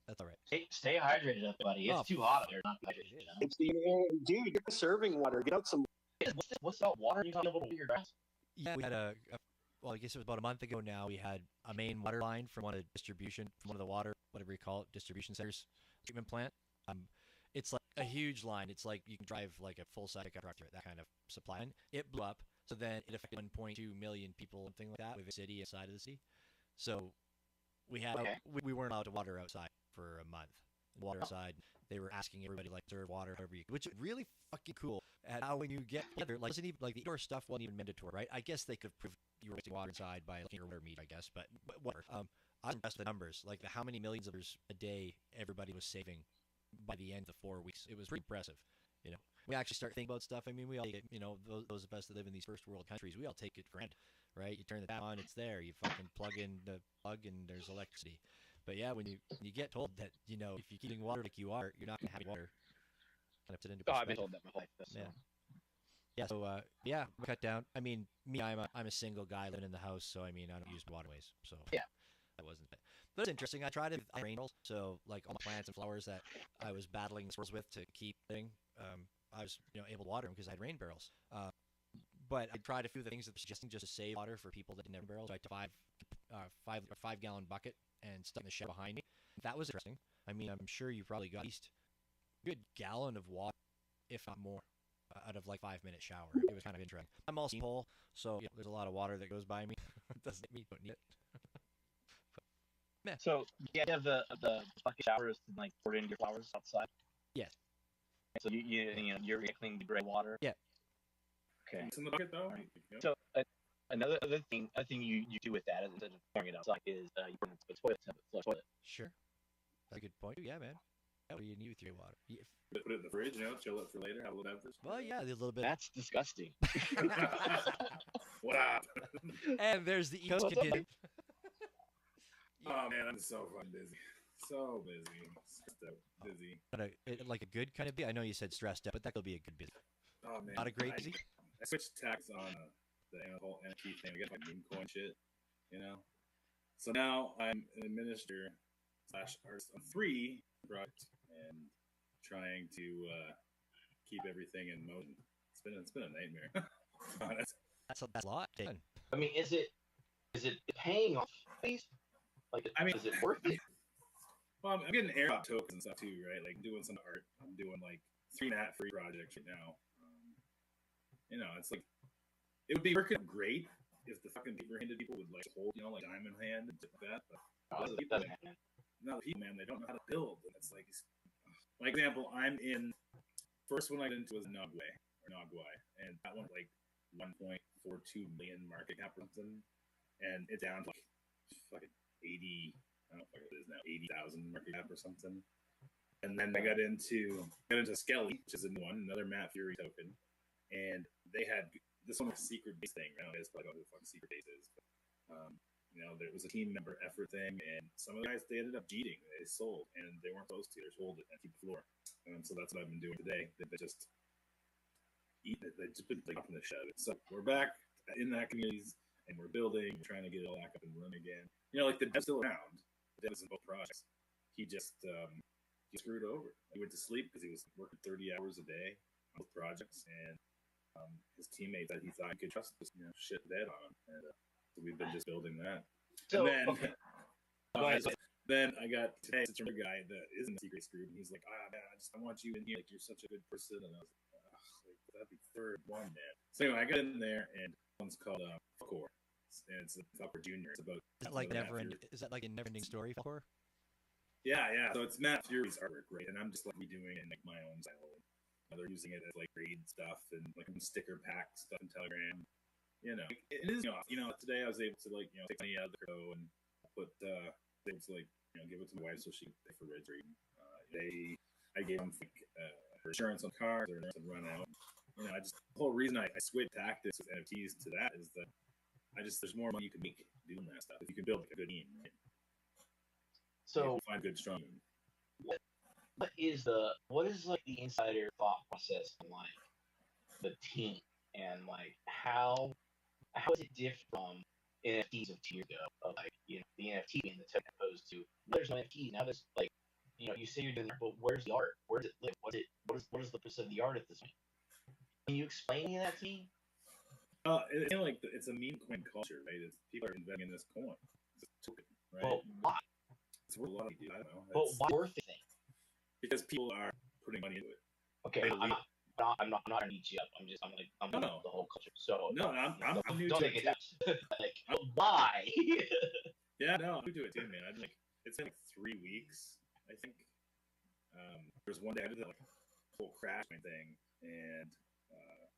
That's all right. Stay hydrated, up, buddy. It's too hot out there. Not hydrated. It's dude. You're serving water. Get out some. What's that water you got able to your grass? Yeah, we had well, I guess it was about a month ago now. We had a main water line from one of the water, whatever you call it, distribution centers, treatment plant. It's like a huge line. It's like you can drive like a full size truck through it, that kind of supply line. It blew up. So then it affected 1.2 million people, something like that, with the city inside of the city. So we had we weren't allowed to water outside for a month. Water outside, they were asking everybody like serve water, however you, which is really fucking cool. And how when you get together, like wasn't even like the indoor stuff wasn't even mandatory, right? I guess they could prove you were wasting water inside by looking at water meter, I guess, but whatever. I was impressed with the numbers, like how many millions of liters a day everybody was saving by the end of the 4 weeks. It was pretty impressive. We actually start thinking about stuff. I mean, we all get, those of us that live in these first world countries, we all take it for granted, right? You turn the tap on, it's there. You fucking plug in the plug and there's electricity. But yeah, when you get told that, if you're keeping water like you are, you're not going to have water. Kind of put it into perspective. I've been told that my whole life. So. Yeah. So, we cut down. I mean, I'm a single guy living in the house, so I mean, I don't use waterways. So yeah, that wasn't it. But it's interesting. I tried it with rain barrels. So like all the plants and flowers that I was battling squirrels with to keep thing, I was able to water them because I had rain barrels. But I tried a few of the things that were suggesting just to save water for people that didn't have barrels. So I took a 5-gallon bucket and stuck in the shed behind me. That was interesting. I mean, I'm sure you probably got at least a good gallon of water, if not more, out of like 5-minute shower. It was kind of interesting. I'm also pole, so there's a lot of water that goes by me. Doesn't mean you don't need it. But, so you have the bucket showers to like pour it into your flowers outside. Yes. So you're recycling the gray water. Yeah. Okay. It's in the bucket though. Right. So another thing you do with that instead of pouring it outside is you put it in the toilet to flush toilet. Sure. That's a good point. Yeah, man. What do you need with your water? Put it in the fridge, chill it for later, have a little beverage. Well, yeah, a little bit. That's disgusting. Wow. And there's the East Continent. Oh man, I'm so fucking busy. So busy. Stressed out. Busy. Like a good kind of busy? I know you said stressed out, but that could be a good busy. Oh man. Not a great busy? I switched tacks on the whole NFT thing. I get like meme coin shit, So now I'm an administrator / artist on 3 projects and trying to keep everything in motion. It's been a nightmare. That's a lot. I mean, is it paying off? Like, is it worth it? Well, I'm getting airdrop tokens and stuff too, right? Like doing some art. I'm doing like 3 free projects right now. It's like it would be working great if the fucking paper-handed people would like hold, like diamond hand and stuff like that. But now the people, man, they don't know how to build. And it's like, example, I'm in, first one I got into was Nogwai, and that one like 1.42 million market cap or something, and it's down to like fucking 80, I don't know what it is now, 80,000 market cap or something. And then I got into Skelly, which is another Matt Fury token, and they had this one was a secret base thing. I don't know, it's probably not who the fucking secret base is, but there was a team member effort thing, and some of the guys, they ended up cheating. They sold, and they weren't supposed to. They just hold it and keep the floor. So that's what I've been doing today. They just eat it. They've just been up in the shed. So we're back in that communities, and we're building, we're trying to get it all back up and running again. Like the dev's still around. The dev is in both projects. He just he screwed over. He went to sleep because he was working 30 hours a day on both projects, and his teammates that he thought he could trust just shit dead on him. And so we've been just building that. So, and then, okay. Then I got today such a guy that is in the secret group, and he's like, man, I want you in here. Like, you're such a good person. And I was like, that'd be third one, man. So anyway, I got in there, and one's called Falcor. And it's Falcor Junior. It's about is that like a never-ending story, Falcor? Yeah. So it's Matt Fury's artwork, right? And I'm just like redoing it in like my own style. They're using it as like grade stuff and like sticker pack stuff in Telegram. It is today I was able to take money out of the crypto and put able to give it to my wife so she could pay for Red Tree. I gave them her insurance on cars or to run out. The whole reason I switched tactics with NFTs to that is that there's more money you can make doing that stuff if you can build a good team. Right? So find good strong team. What is the insider thought process on the team and how is it different from NFTs of 2 years ago? Of the NFT being the token opposed to there's no NFT now. There's you say you're doing that, but where's the art? Where does it live? What is the purpose of the art at this point? Can you explain any of that to me? It's a meme coin culture, right? People are investing in this coin. It's a token, right? Well, why? It's worth a lot of money. I don't know. But why worth the thing? Because people are putting money into it. Okay, I'm not trying to eat you up. I'm the whole culture. So I'm new don't to take it. Why? Yeah, no, I'm new to it too, man. It's been 3 weeks, I think. There was one day I did that whole crash thing and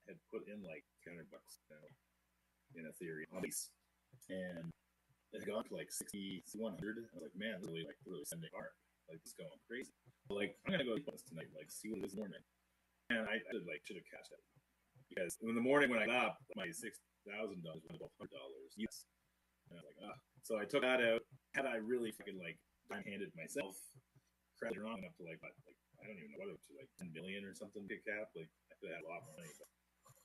had put in $300 in Ethereum on base, and it had gone to 60, 100. I was like, man, this is really sending art. It's going crazy. I'm gonna go this tonight, see what it is in the morning. And I should have cashed out because in the morning when I got up, my $6,000 went above $100 US. And I was like, so I took that out. Had I really fucking time-handed myself, crashed it wrong up to I don't even know what it was, 10 million or something big cap. I could have had a lot more money. But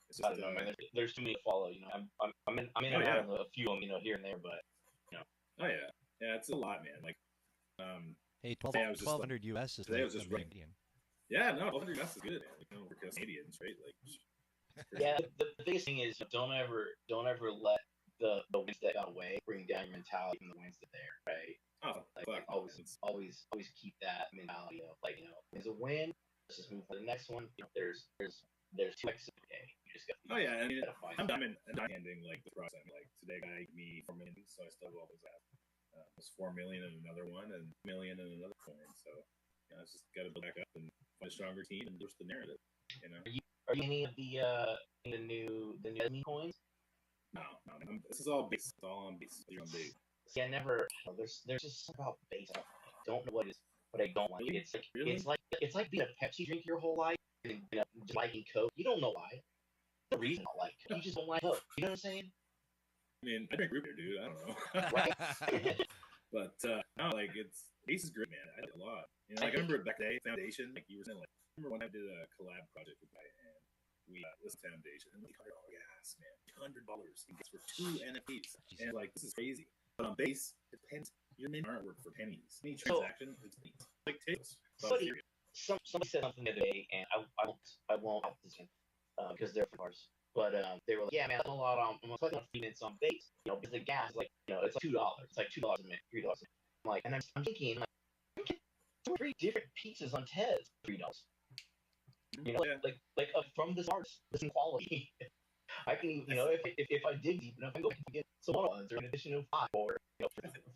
it's just, I don't know, man. There's too many to follow. I'm in and out of a few of them, here and there, but Oh yeah, it's a lot, man. Hey, 1,200 US is today was just Canadian. Yeah, no, 1,200 US is good. We're Canadians, right? Yeah, the biggest thing is don't ever let the wins that got away bring down your mentality from the wins that are there, right? Oh, always keep that mentality of there's a win. Let's just move to the next one. There's 2 X a day. You just got. Oh yeah, I'm handing the process. Today, guy gave me 4 million, so I still have all those out. It was 4 million in another one and 1 million in another coin. So I just got to build back up and find a stronger team and push the narrative. Are you any of the new meme coins? No. This is all base. It's all on base. You're on base. See, I never. There's just something about base. I don't know what I don't like. It's it's like being a Pepsi drinker your whole life and just liking Coke. You don't know why. The reason I like Coke. You just don't like Coke. You know what I'm saying? I mean, I drink root beer, dude. I don't know. Right. But no, it's base is great, man. I like it a lot. I remember back then Foundation. You were saying, I remember when I did a collab project with guy and we this Foundation and $100 gas, man, $100 for 2 NFTs, and this is crazy. But on base, it depends. Your mint artwork for pennies. Any transaction, it's pennies. Tables. Somebody said something the other day, and I won't out this one because they're cars. But they were like, yeah, man, I'm spending a few minutes on base. Because the gas is it's $2. It's $2 a minute, $3 a minute. And I'm thinking, 2 or 3 different pieces on Tez, $3. From this artist, this quality. I can, if I dig deep enough, I can go get some other ones or an additional 5 or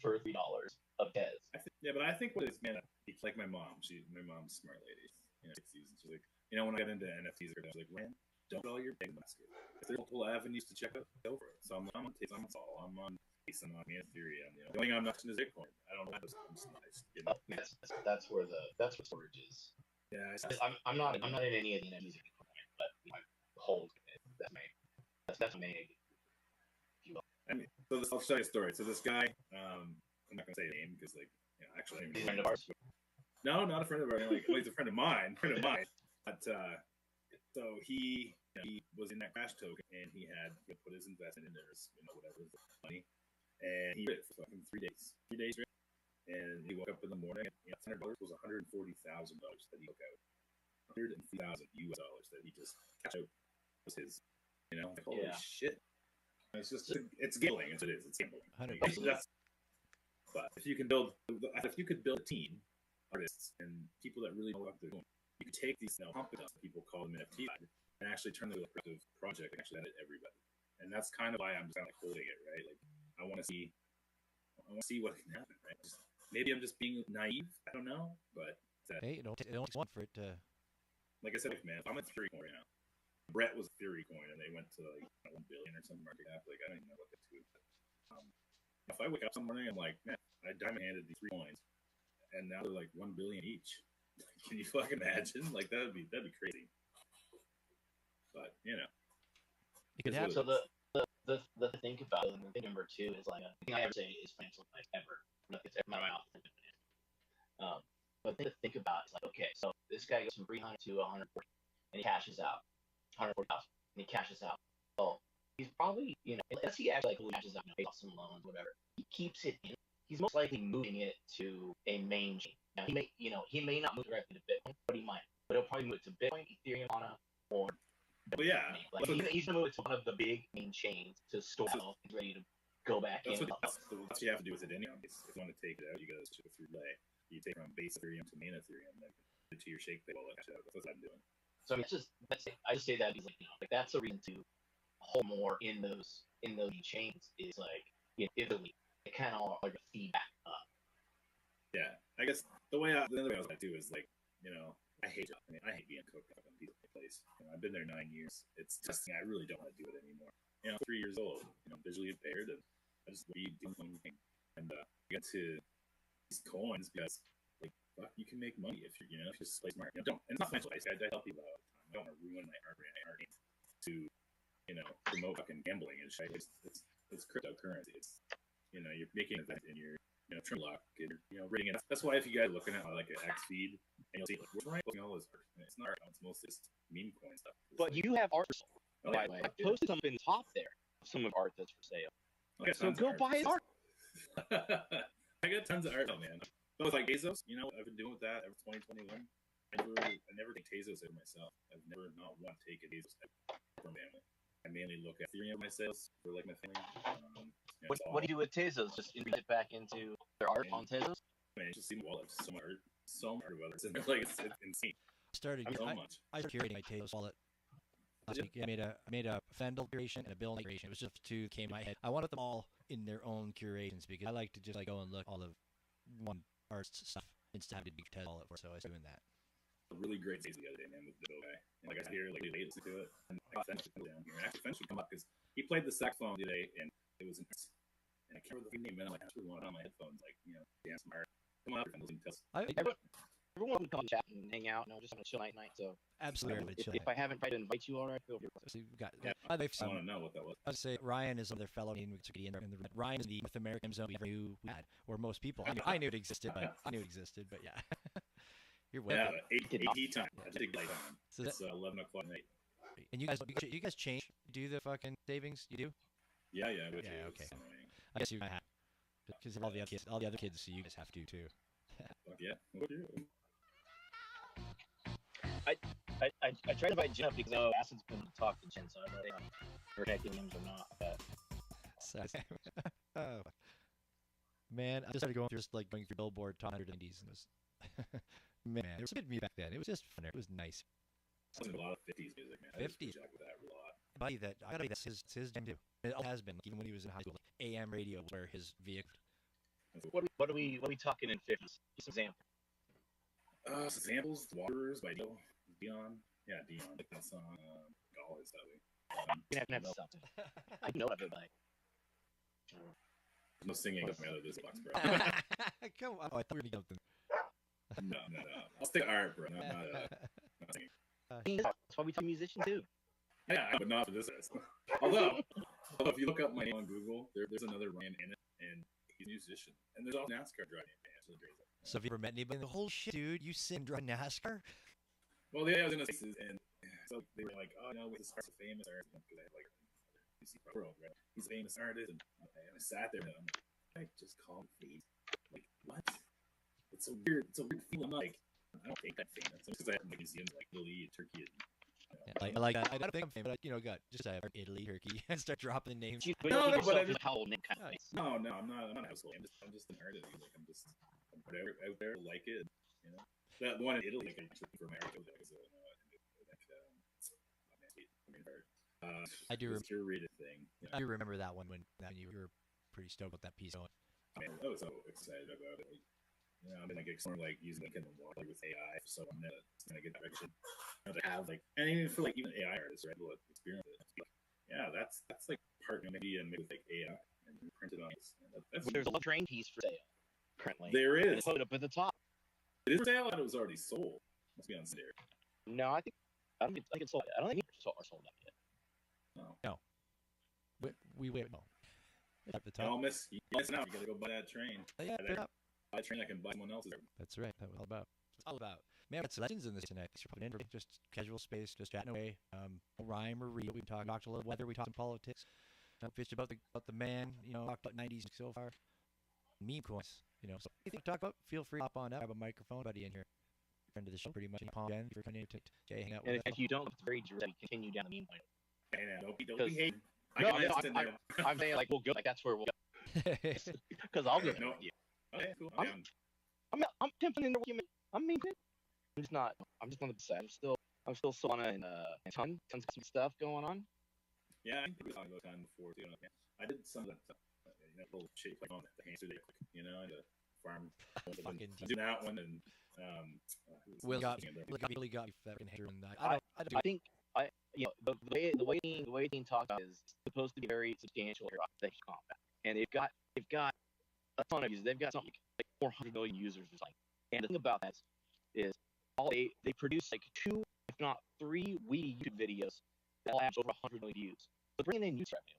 for $3 of Tez. Yeah, but I think what is, man, it's like my mom's a smart lady. 60s, and she's like, when I got into NFTs, I was like, man, don't sell your big basket. If there's multiple avenues to check out, go for it. So I'm on Tezos, I'm on Sol, I'm on Base, I'm on Ethereum. The only thing I'm not in is Bitcoin. I don't know how to nice. That's where storage is. Yeah, I'm not in any of the NFTs, but I hold it. That's my main. I mean, so I'll show you a story. So this guy, I'm not gonna say his name because, like, actually, he's a friend of ours. No, not a friend of ours. Like, well, he's a friend of mine. But so he was in that Crash token, and he had put his investment in there, whatever money, and he did it for fucking 3 days. 3 days straight. And he woke up in the morning, and $100 was $140,000 that he took out. $150,000 US that he just cashed out was his. Like, holy shit. It's just it's gambling. It's gambling. But if you could build a team, artists and people that really know what they're doing, you could take these competence, people call them NFT, and actually turn them into a productive project and actually edit everybody. And that's kind of why I'm just kind of holding it, right? Like, I want to see what can happen, right? Maybe I'm just being naive. I don't know, but hey, it only takes one for it to. Like I said, man, if I'm at Theory Coin right now. Brett was Theory Coin, and they went to like 1 billion or something market cap. Like, I don't even know what that's to. If I wake up some morning, I'm like, man, I diamond handed these 3 coins, and now they're like 1 billion each. Can you fucking imagine? Like, that'd be crazy. But it could happen. So the think about it, and the thing number 2 is, like, the thing I ever say is financial advice ever. It's ever my mouth. But the thing to think about is, like, okay, so this guy goes from 300 to 140, and he cashes out. 140,000, and he cashes out. Well, he's probably, unless he actually cashes out, pays off some loans, whatever. He keeps it in. He's most likely moving it to a main chain. Now, he may not move directly to Bitcoin, but he might. But he'll probably move it to Bitcoin, Ethereum, Mana, or. But yeah, like, he's gonna move it to one of the big main chains to store it, ready to go back in. That's what you have to do with it anyway. If you want to take it out, you gotta go through Lay. You take from base Ethereum to main Ethereum, then to your shake wallet. That's what I'm doing. So I mean, I just say that because, like, that's a reason to hold more in those chains is, like, Italy, it kind of like a feedback up. Yeah, I guess the other way I was like, do is, like, I hate being cooked up in a place. I've been there 9 years. It's testing. I really don't want to do it anymore. 3 years old. Visually impaired, and I just be doing my own thing. And get to these coins because, like, fuck, you can make money if you're, if you just play smart. Don't. And it's not financial advice. I tell people all the time. I don't want to ruin my art to, promote fucking gambling and shit. It's cryptocurrency. It's, you're making an event and you're, trim lock and you're, rating it. That's why if you guys are looking at like an X feed and you'll see, like, what's right, all this art. It's not art. It's mostly just meme coin stuff. But you have art, by the way. I posted something top there. Some of art that's for sale. So go buy his art. I got tons of art, man. But with, like, Tezos, I've been doing with that ever 2021. I never take Tezos out myself. I've never not one taken Tezos out from family. I mainly look at Ethereum my sales for, like, my family. What do you do with Tezos? Just integrate it back into their art on Tezos? Man, it's just in the wallet. So much of it. Like, it's insane. I started curating my Tezos wallet last week. I made a Fendel curation and a Bill curation. It was just 2 came to my head. I wanted them all in their own curations because I like to just, like, go and look all of one art's stuff instead of having to be Tez wallet for. So I was doing that. A really great days the other day, man, with the Bill guy. And, like, I was here, like, late to do it. And I got Fench down here. And actually, Fench would come up because he played the saxophone today, and it was intense. And I can't remember the name, and I'm like, I really want it on my headphones, like, damn smart. Come on, Fench, tell us. Everyone can come chat and hang out. Just on a chill night. So absolutely. If I haven't tried to invite you, all right, feel free. So we got. I want to know what that was. I would say Ryan is another fellow in the Ryan is the North American zone we never knew we had, or most people. I knew it existed, but yeah. You're welcome. Yeah, AT time. I just dig light on. So it's 11 o'clock at night. And you guys change? Do the fucking savings? You do? Yeah. Okay. I guess you have because all the other kids, so you guys have to too. Fuck yeah. What do you do? I tried to invite Jen up because Acid's been talking to Jen, so I don't know if we're connecting names or not. But... Oh. Man, I just started going through Billboard Top 100 Indies, and it was man, it was good me back then. It was just fun. It was nice. A lot of 50s music, man. 50s. With that a lot. Buddy, I gotta be that's his jam too. It all has been, even when he was in high school. AM radio was where his vehicle. What are we talking in 50s? Just example. Samples, Wanderers by Dion. Yeah, Dion. Like that song. God, is that way. You're gonna have something. I know of it, like. No singing up my other this box, bro. Come on. Oh, I thought we were going to No. I'll stick art, bro. Not singing. That's why we talk musician too. Yeah, but not for this. Although, if you look up my name on Google, there's another Ryan in it, and he's a musician. And there's all NASCAR driving fans. So have you ever met anybody? The whole shit, dude. You sit and drive NASCAR? Well, yeah, I was in the States, and so they were like, "Oh, no, this is a famous artist." Because I had like UC World, right? He's a famous artist, and I sat there and I'm like, I just call him Fate. Like, what? It's a weird feeling. I'm like, I don't think that famous because I have like museums like Italy, Turkey, and I like that. I don't think I'm famous, but just Italy, Turkey, and start dropping names. No, but I just household name kind of thing. No, I'm not a household. I'm just an artist. Like I'm whatever out there like it. That one in Italy, like for America, I do curated thing. I do remember that one when you were pretty stoked about that piece. I was so excited about it. I've been like exploring like using like in the water with AI, so I'm gonna get direction. To have like, and even for like even AI artists, right? We'll experience it. Yeah, that's like partner maybe and with like AI and printed on. There's a train piece for sale currently. There is. Put it up at the top. It is for sale, and it was already sold. Must be on sale. No, I don't think it's sold. I don't think it's sold up yet. No. We wait. No. It's at the top. Don't miss out. You gotta go buy that train. Yeah, buy a train I can buy someone else's. That's right. That's what it's all about. It's all about. Man, we got legends in this tonight. Thanks for popping in. Just casual space, just chatting away. No rhyme or read. We talked a little weather. We talked some politics. Pitched about the man. Talked about 90s so far. Meme coins. So anything to talk about, feel free to hop on up. Have a microphone, buddy, in here. Friend of the show, pretty much. Palm again for coming to hang out with us. And if you don't, it's very true that we continue down the meme point. Don't be hating. I'm saying like we'll go. Like that's where we'll go. Because I'll go. No, yeah. Okay, cool. I'm pimping in the human. I'm mean. I'm just not. I'm just on the side. I'm still Solana and tons of stuff going on. Yeah, I think we were talking about time before too. I did some of that stuff. Little shit like on the hamster day, the farm. Do that one and Will got me fucking hater on that. I think the way Dean talks about is supposed to be very substantial that he combat, and they've got a ton of users. They've got something like 400 million users or something. And the thing about that is they produce like 2, if not 3 weekly YouTube videos that will average over 100 million views. So bringing in user revenue,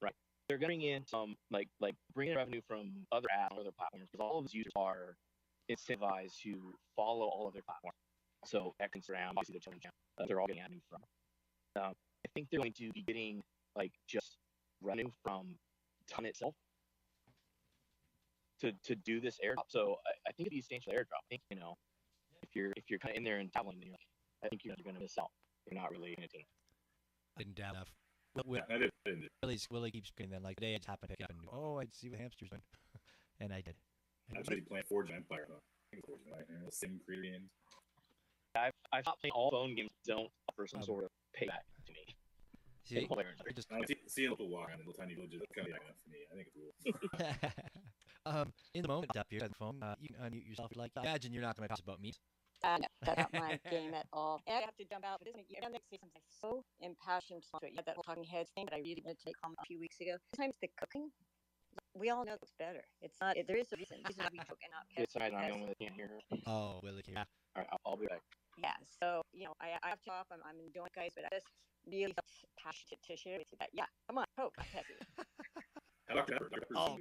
right? They're getting in some like bringing in revenue from other apps or other platforms because all of these users are incentivized to follow all of their platforms. So X, Instagram, obviously their channel, they're all getting revenue from. I think they're going to be getting like just revenue from Ton itself to do this airdrop. So I think it'd be a substantial airdrop. I think if you're kind of in there and dabbling, I think you're going to miss out. You're not really going to. Didn't dab enough. I didn't. Willie keeps screaming. Then like today, it just happened to pick up and I'd see what hamsters doing, and I did. I was really playing Forge Empire though. I think it's Forge Empire. Sim creator games. I've stopped playing all phone games that don't offer some sort of payback to me. Seeing people walk around in little tiny villages, that's kind of enough for me. I think it's cool. In the moment, up here on the phone, you can unmute yourself. Like, I imagine you're not going to talk about memes. No, that's not my game at all. And I have to jump out. But you're going to say something so impassioned. You had that whole talking heads thing that I really wanted to take on a few weeks ago. Sometimes the cooking, we all know it's better. It's not. There is a reason. The reason why we joke and not. It's not. I'm the one that can't hear her. Oh, Willie, yeah. All right, I'll be back. Yeah. So I have to off. I'm doing guys, but I just really passionate to share with you that. Yeah. Come on, Coke. Oh God! Oh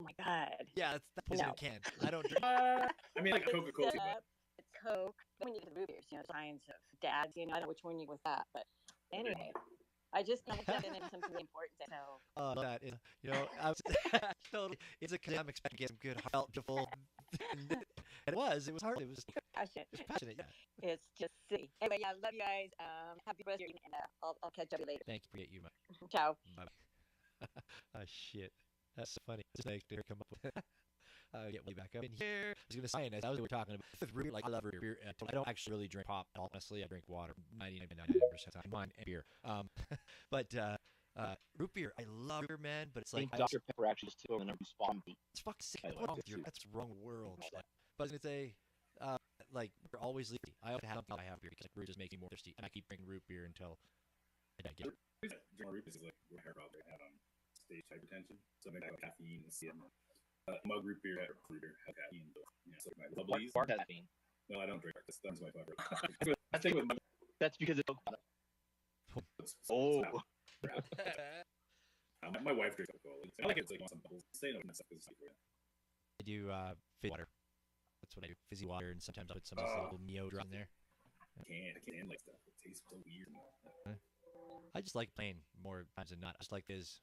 my God! Yeah, that's poison in a can. I don't drink. I mean, like Coca-Cola. It's Coke. When you get the root beers, signs of dads. I don't know which one you with that, but anyway, I just jumped into something really important. So. That is, I was totally. It's I'm expecting to get some good, heartfelt. It was hard. It was passionate. It's passionate. Yeah. It's just silly. Anyway, yeah, love you guys. Happy birthday, and I'll catch up with you later. Thank you. Forget you, man. Ciao. Bye. Oh shit, that's so funny. It's nice to come up with. Get way back up in here. I was gonna say, as I was talking about beer, like I love beer. I don't actually really drink pop. Honestly, I drink water 99.99% of the time, wine and beer. But Root beer, I love beer, man, but it's I like think Dr. Pepper actually just took over the number 2 spot on beat. it's fucking sick. I What's like wrong it with you? too. That's the wrong world. Shit. But I was gonna say, like we're always leaky. I always have beer because like, brew just makes me more thirsty, and I keep drinking root beer until I get it. Drinking root beer is like what hair problem I had stage hypertension. So maybe I have caffeine and see it. Mug root beer have caffeine. So my bubblies. Bar caffeine. No, I don't drink. That's my favorite. I think that's because it's oh. My wife drinks Coca-Cola. I like it. It's like some bubbles. Stay up and stuff because it's for you. I do fizzy water. That's what I do. Fizzy water, and sometimes I put some of this little Mio drop in there. I can't like stuff. It tastes so weird. I just like plain more times than not. I just like this.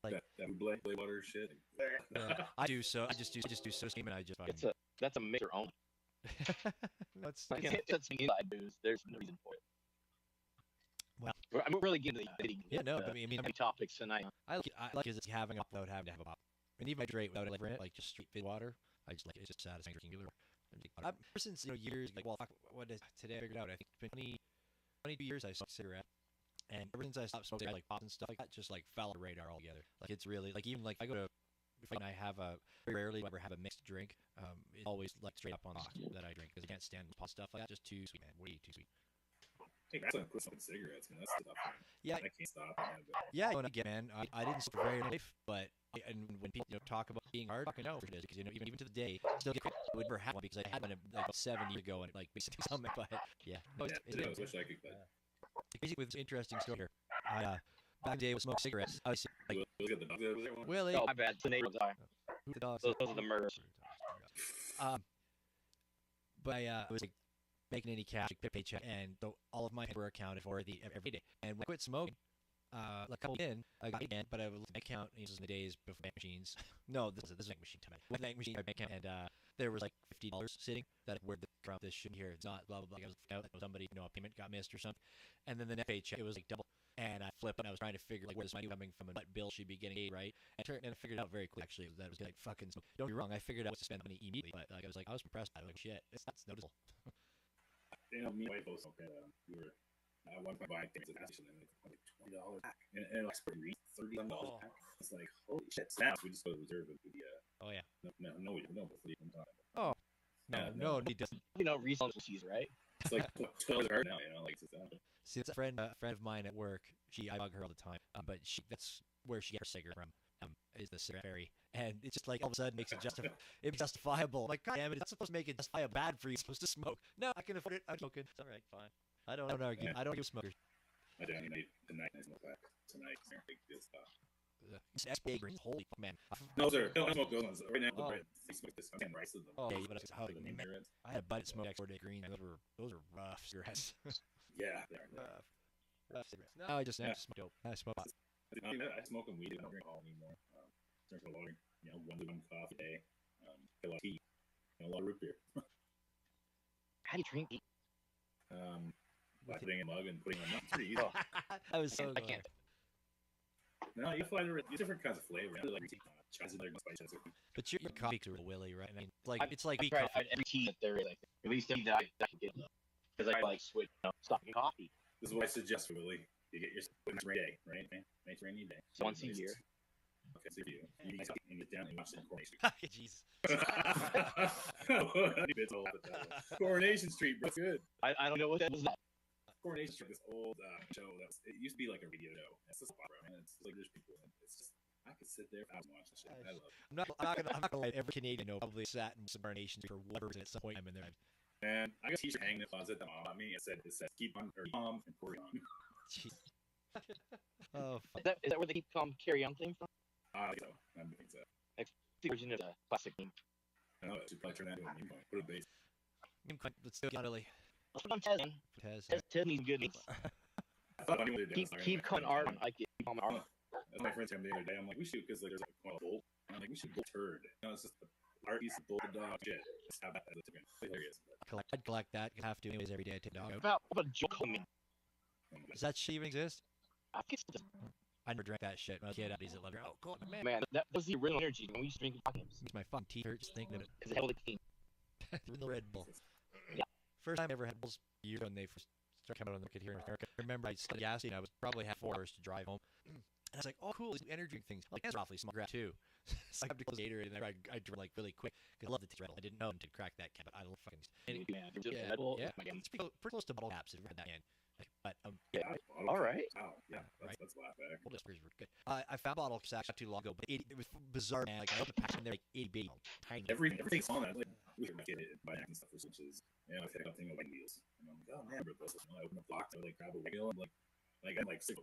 Like that Buble water shit. I do so. I just do so steam, and I just. That's a mixer only. That's inside booze. There's no reason for it. Well, I'm really getting the yeah, no, I mean, how many topics tonight? I like it having it without having to have a pop, and even if I drink without a liquor in it, like just straight fizzy water. I just like it. It's just satisfying drinking water. Ever since years, like what is today? I figured out. I think it's been 22 years I smoked a cigarette, and ever since I stopped smoking like pops and stuff like that, just like fell on the radar altogether. Like it's really like even like I go to. If I have very rarely ever have a mixed drink, it's always like straight up on pot that I drink because I can't stand pot stuff like that. Just too sweet, man. Way too sweet. Hey, that's on quit smoking cigarettes, man. That's tough. Yeah, I can't stop. Yeah, I get, man. I didn't smoke very life, but and when people talk about being hard, I know it is because even to the day, I still get I would never have one because I had one like about 7 years ago and it like basically something. But yeah, no, I wish I could. Basically, with interesting story here. Back in the day, was smoke cigarettes. I was like, Willie. Oh, my bad. The neighbors are. Who the dogs? Those are the murders. But I was like making any cash, like paycheck, and all of my pay were accounted for every day. And when I quit smoking, like a couple in, I got again, but I would look at my account. These was in the days before bank machines. No, this is a bank machine time. With bank machine, my bank account, and there was like $50 sitting. That where the from this shouldn't here. It's not blah blah blah. I was out that somebody a payment got missed or something. And then the next paycheck, it was like double. And I flipped and I was trying to figure like where this money coming from and what bill she'd be getting paid, right? And I figured out very quickly actually that it was like fucking. Don't get me wrong, I figured out what to spend money immediately, but like I was impressed. I was like shit, that's noticeable. Me and my wife both smoked. We were at one point buying things at the gas station and like $20 pack, and like $30 pack. It's like holy shit. Now we just go to the reserve and do the. Oh yeah. No, we don't before you come time. Oh. No, he doesn't. Resale cheese, right? It's like $12 now, like it's See, it's a friend of mine at work. I bug her all the time, but that's where she gets her cigarette from. Is the cigarette fairy, and it's just like all of a sudden makes it justifiable. Like, God damn it, it's not supposed to make it justifiable bad for you. You're supposed to smoke. No, I can afford it. I'm smoking. It's all right, fine. I don't argue. Yeah. I don't argue with smokers. I don't tonight. I smoke that tonight. It's good stuff. XBA greens, holy fuck, man. No, sir. Don't smoke those ones. Right now, I smoke this. I'm rice with them. Oh, yeah, but I had a buddy that smoked XBA green. Those are rough cigarettes. Yeah, they are rough cigarettes. No, I just smoke dope. I smoke pot. I smoke and weed. I don't drink alcohol anymore. Drink a lot of, 1 to 1 coffee a day. A lot of tea. A lot of root beer. How do you drink tea? By putting in a mug and putting it on. It's pretty easy. I was so. I can't. No, you find different kinds of flavor. I like tea. But your coffee is real willy, right? I mean, it's like weak coffee. Every tea that there is, like, at least tea that I can get, because I like switch, stop drinking coffee. This is what I suggest, Willie. You get your rainy day, right? Nice rainy day. Once a year. Okay, so you get down and watch the Coronation. Jesus. Coronation Street, bro. It's good. I don't know what that was. Coronation Street, this old show it used to be like a radio show. It's just spot, bro. And it's like there's people. It's just I could sit there for hours and watch this shit. I love it. I'm not gonna lie. Every Canadian probably sat in some Coronation Street for whatever reason at some point in their life. And I got a t-shirt hanging in the closet that mom got me. It says keep on or mom and carry on. Oh, is that where the keep calm carry on thing from? I think so. I think so. The version is a classic meme. I know it should probably turn that into a meme point. Put a base. Meme point. Let's do it utterly. Let's put on Tez. Tez needs good memes. Keep calling art. I get calling art. That's my friend the other day. I'm like, we should because like there's like a bolt. I'm like, we should bolt turd. It's just the art piece of bolt the dog shit. Just have that as a token. Hilarious. I'd collect that. You have to anyways every day. I take dog out. About Joe Coleman. Does that shit even exist? I think I never drank that shit when I was a kid. He's at Leather. Oh, cool, man. Man, that was the original energy when we used to drink vodka. Makes my fucking teeth hurt just thinking of it. Because it held the team. The Red Bull. Yeah. First time I ever had Bulls years when they first started coming out on the market here in America. I remember I studied gas and I was probably half 4 hours to drive home. And I was like, oh, cool, these energy drink things. Like, that's awfully small grab too. So I have to close the Gatorade, and I drink like really quick because I love the taste of Red Bull. I didn't know him to crack that can, but I love fucking. And yeah, it's pretty close to bottle caps if you've had that can. But all right. Wow, yeah, that's laugh back. Well, were good. I found bottle caps not too long ago, but it was bizarre, man. Like I opened the pack and they're like 80 baby, tiny. Everything's on that. Like, we should get it by and stuff for switches. You know, I picked up thing of like wheels. And I'm like, oh man, but this. I open the box, I like grab a wheel, and I'm like 6'4",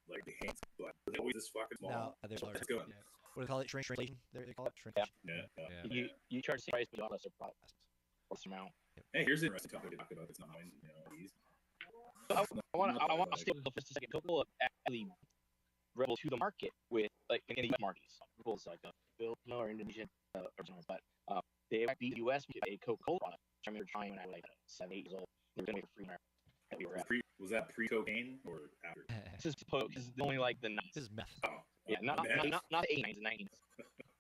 like the hands, but they're always this fucking small. No, there's Let's go. Yeah. What do they call it? Shrinkflation? They call it shrinkflation. Yeah. You charge the price, but you also product. What's the amount? Hey, here's an interesting topic to talk about. It's not mine, you know, these. I want to stay for just a second. Coca-Cola actually rebel to the market with like in the markets. Rebel's like a Filipino or Indonesian original, but they beat the U.S. with a Coca-Cola product. Which I remember trying when I was like 7, 8 years old. They were doing it for free that we were at. Was that pre-cocaine or after? This is only like the 90s. This is meth. Oh, yeah, not the 80s, the 90s.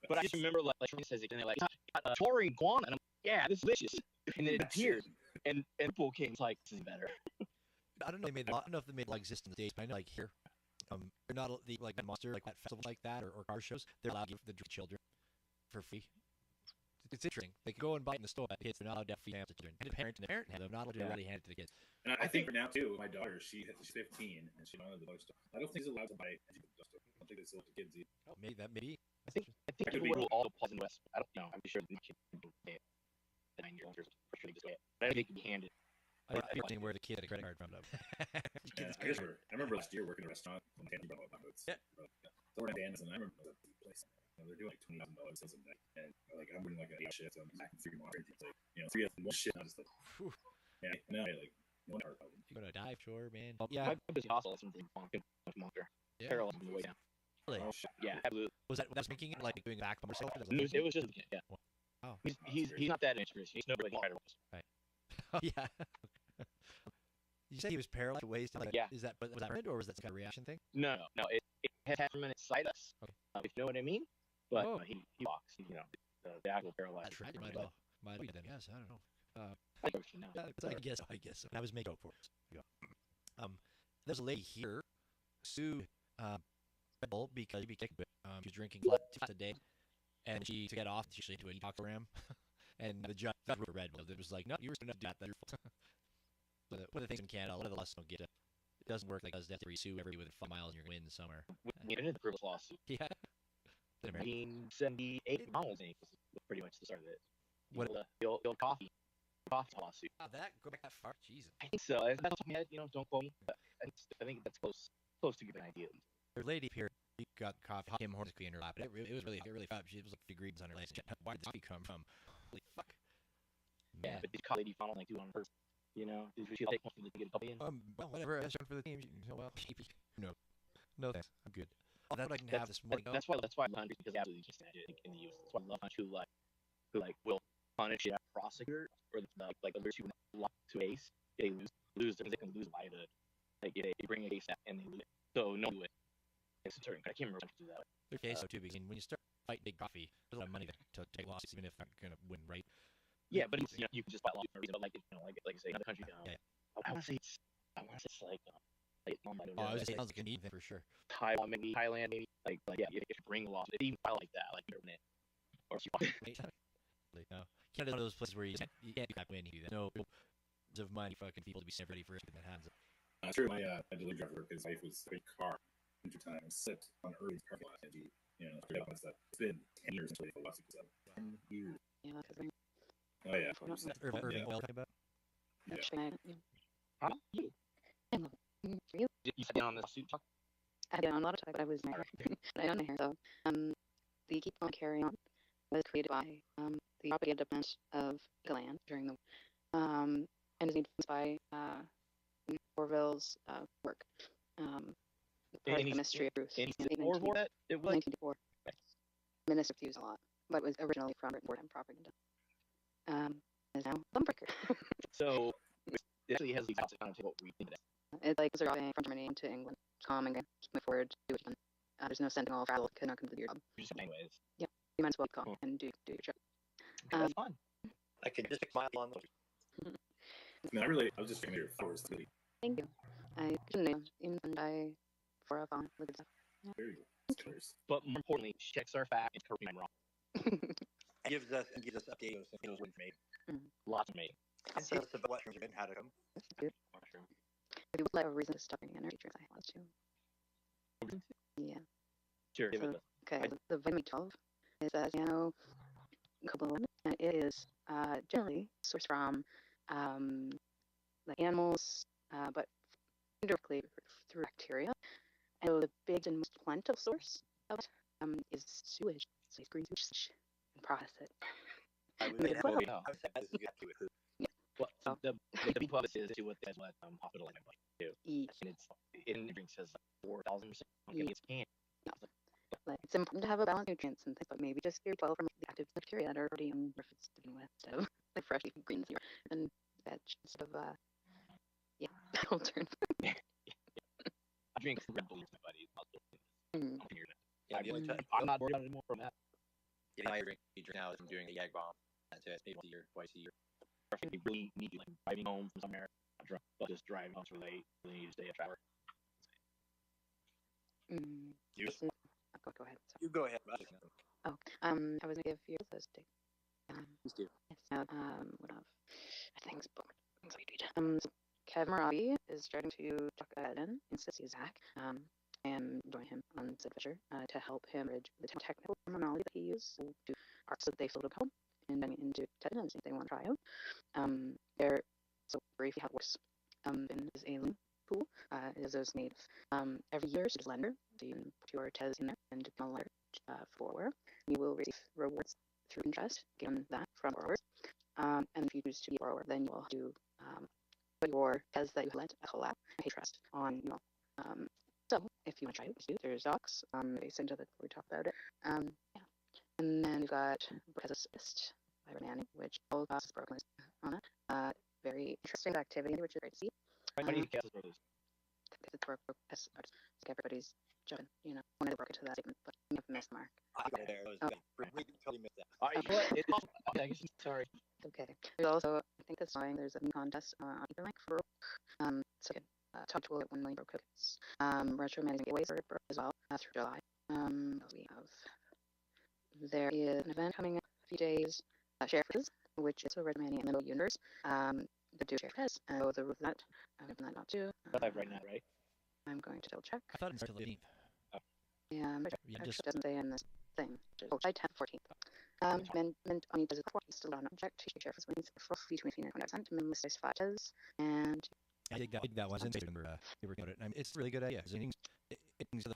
But I just remember like Trini says it, and they're like, taurine guana, and I'm like, yeah, this is delicious. And then it appeared, and people came like, this is better. I don't know. I don't know if they made like exist in the States, but I know like here, they're not the like Monster like festivals like that or car shows. They're allowed to give the children for free. It's interesting. They can go and buy it in the store, but kids are not allowed to feed them to children. And the parent have them, not allowed to really hand it to the kids. And I think right now too, my daughter, she's 15 and she wanted the stuff. I don't think she's allowed to buy stuff. I don't think they sell it to kids either. Oh, maybe. I think people will all pause in the West. I don't know. I'm sure the kids will pay it. The 9-year-olds for sure just pay it. But I think it can be handed. I don't know where the kid had a credit card from though. I remember last year working in a restaurant when Candy brought my boots. Yeah. So we're at Dan's and I remember that place. They're doing like $20,000 sales a day, and like I'm winning like a 8 shift. So I'm packing 3 more. It's like 3 of one shit. I'm just like, yeah, no, like one hour. You're gonna dive chore, man. Yeah, my business also has something much longer. Parallel on the way down. Really? Oh, yeah, absolutely. Was that making it like doing back bumper stuff? It was just yeah. Oh, he's not that interested. He's nobody like fighter. Right. Yeah. You said he was paralyzed ways to like. Yeah. Was that permanent or was that some kind of reaction thing? No. It had permanent situs. Okay. If you know what I mean. But he walks. You know, the actual paralyzed. That's right. Might be then. Yes, I don't know. I guess. I was making up for it. There's a lady here, sued Red Bull because she was drinking 2 a day, and to get off, she actually into a detox program, and the judge got rid of Red Bull. It was like, no, you were supposed to do that. That's your fault. One of the things in Canada, a lot of the laws don't get it. It doesn't work like it does. They have to sue everybody within 5 miles, and you're going to win somewhere. We ended the frivolous lawsuit. Yeah. 1978 McDonald's was pretty much the start of it. What? The old coffee lawsuit. Wow, go back that far? Jesus. I think so. That's off my head. Don't quote me. But I think that's close to giving an idea. Her lady here got coffee, Tim Hortons in her lap. It was really fun. She was like degrees on her legs. Where did this coffee come from? Holy fuck. Yeah, but did the lady finally do on purpose? You know, did she take one for the to get a coffee in? Well, whatever. I was for the team. Well, no thanks. I'm good. Oh, that's what I can have this morning. That's why I love because they absolutely just it in the U.S. That's why I love who will punish a prosecutor or like others who lock to a case. They lose they can lose by the like they bring a case out and they lose it. So no way. It's certain. I can't remember how to do that. Okay, so too, because when you start fighting big coffee, there's a lot of money to take losses, even if they're not gonna win, right? Yeah, but you can just fight lawsuit for a reason. But like I say, another country. I want to say it's like. It sounds like an even for sure. Thailand maybe. Like yeah, if you bring a lawsuit, even file like that, like you're in it, or if you. No, Canada's one of those places where you can't win. There's no of money, fucking people to be ready for anything that happens. That's true. My delivery driver, his wife was in a car winter time and slipped on early parking lot, and he, stuff. It's been 10 years until they lawsuit. 10 years. Yeah, oh yeah. Irving Oil talking about. Yeah. Huh? You. You sat down on the suit talk? I did on a lot of talk, but I was in my hair. I don't know hair, so the Keep On Carrying On was created by the propaganda department of the land during the and is influenced by Orville's work. The Ministry of Truth. It was 1984. Minister of Views a lot, but was originally from wartime propaganda. Is now Thumbbreaker. So it actually has the kind of what we think. It's like they're from Germany to England. Calm and keep moving forward. Do what you can. There's no sentinel travel. Could not come to do your job. Anyways. Yeah, you might as well call and do your job. That's fun. I could just smile on those. No, I was just thinking your flowers. Thank you. I didn't know. Even I for a phone. Look at stuff. Very good. Colors. But more importantly, checks are fat and correct me if I'm wrong. It gives us updates on those made. Lots of me. And So- tips about what shrooms have been, how to come. Good. If you would like a reason to stop drinking energy drinks, I want to. Yeah. Sure. Give So, it okay, the vitamin B12 is cyanocobalamin, and it is generally sourced from the animals, but indirectly through bacteria. And so the biggest and most plentiful source of it is sewage. So it's green sewage and process it. I would Make say it that well. I would say that's exactly with who. Well, so the B12 is to what that's what hospital like do. Yes. And it's in drinks says 4,000%. It's can. Like, it's important to have a balanced nutrients and things, but maybe just your 12 from the active bacteria that are already in your food to begin with, instead of like fresh greens and veg instead of yeah, alternative. I drink Red Bull with my buddies. Mm. Yeah, the only time I'm not worried about it anymore from that. yeah, I drink now is I'm doing a Yag bomb. That's it. Maybe once a year, twice a year. If you really need like driving home from somewhere, but just driving home too late, really need to stay a shower. You, Go ahead. Sorry. you go ahead. Russ. Oh, I was gonna give you a list. Please do. Yes. What of? I think it's book. So Kev Marabi is starting to talk in Sissy Zach, and join him on Sid Fisher to help him bridge the technical terminology that he used to parts that they floated home and then into Titan and they want to try out. There, so briefly how it works. Is a link pool is those made every year. So just lender, so you can put your TES in there and do a lender for you will receive rewards through interest given that from borrowers. And if you choose to be a borrower, then you will have to put your TES that you lent a collab and pay trust on you. So if you want to try it, there's docs. They send to the we talk about it. Yeah. And then we've got Brook Assist by Renani, which all the classes broken on it. Very interesting activity, which is great to see. How do you cast brothers? It's broke, it's like everybody's jumping, wanted to broke into that statement, but you have missed the mark. I got it there. Totally missed that. All right, you know what? It's awesome. Okay, I guess sorry. Okay. There's also, I think this morning there's a new contest on Etherlink for Broke. So you can talk to 1 million Broke cookies. Retro managing giveaways are Broke as well through July. We have, there is an event coming in a few days, Share Fizz, which is a Retro Manning and Middle Universe. The do Share Fizz, the rule of that, I'm that not to. Live right now, right? I'm going to double check. I thought it was until the 18th. Yeah, Yeah, actually just doesn't say in this thing. July 10th, 14th. Mint on does it for still on object. Share Fizz wins for between 15 and 20%. Minimum size 5 TES. And I think that was in they were about it. I mean, it's a really good idea. It's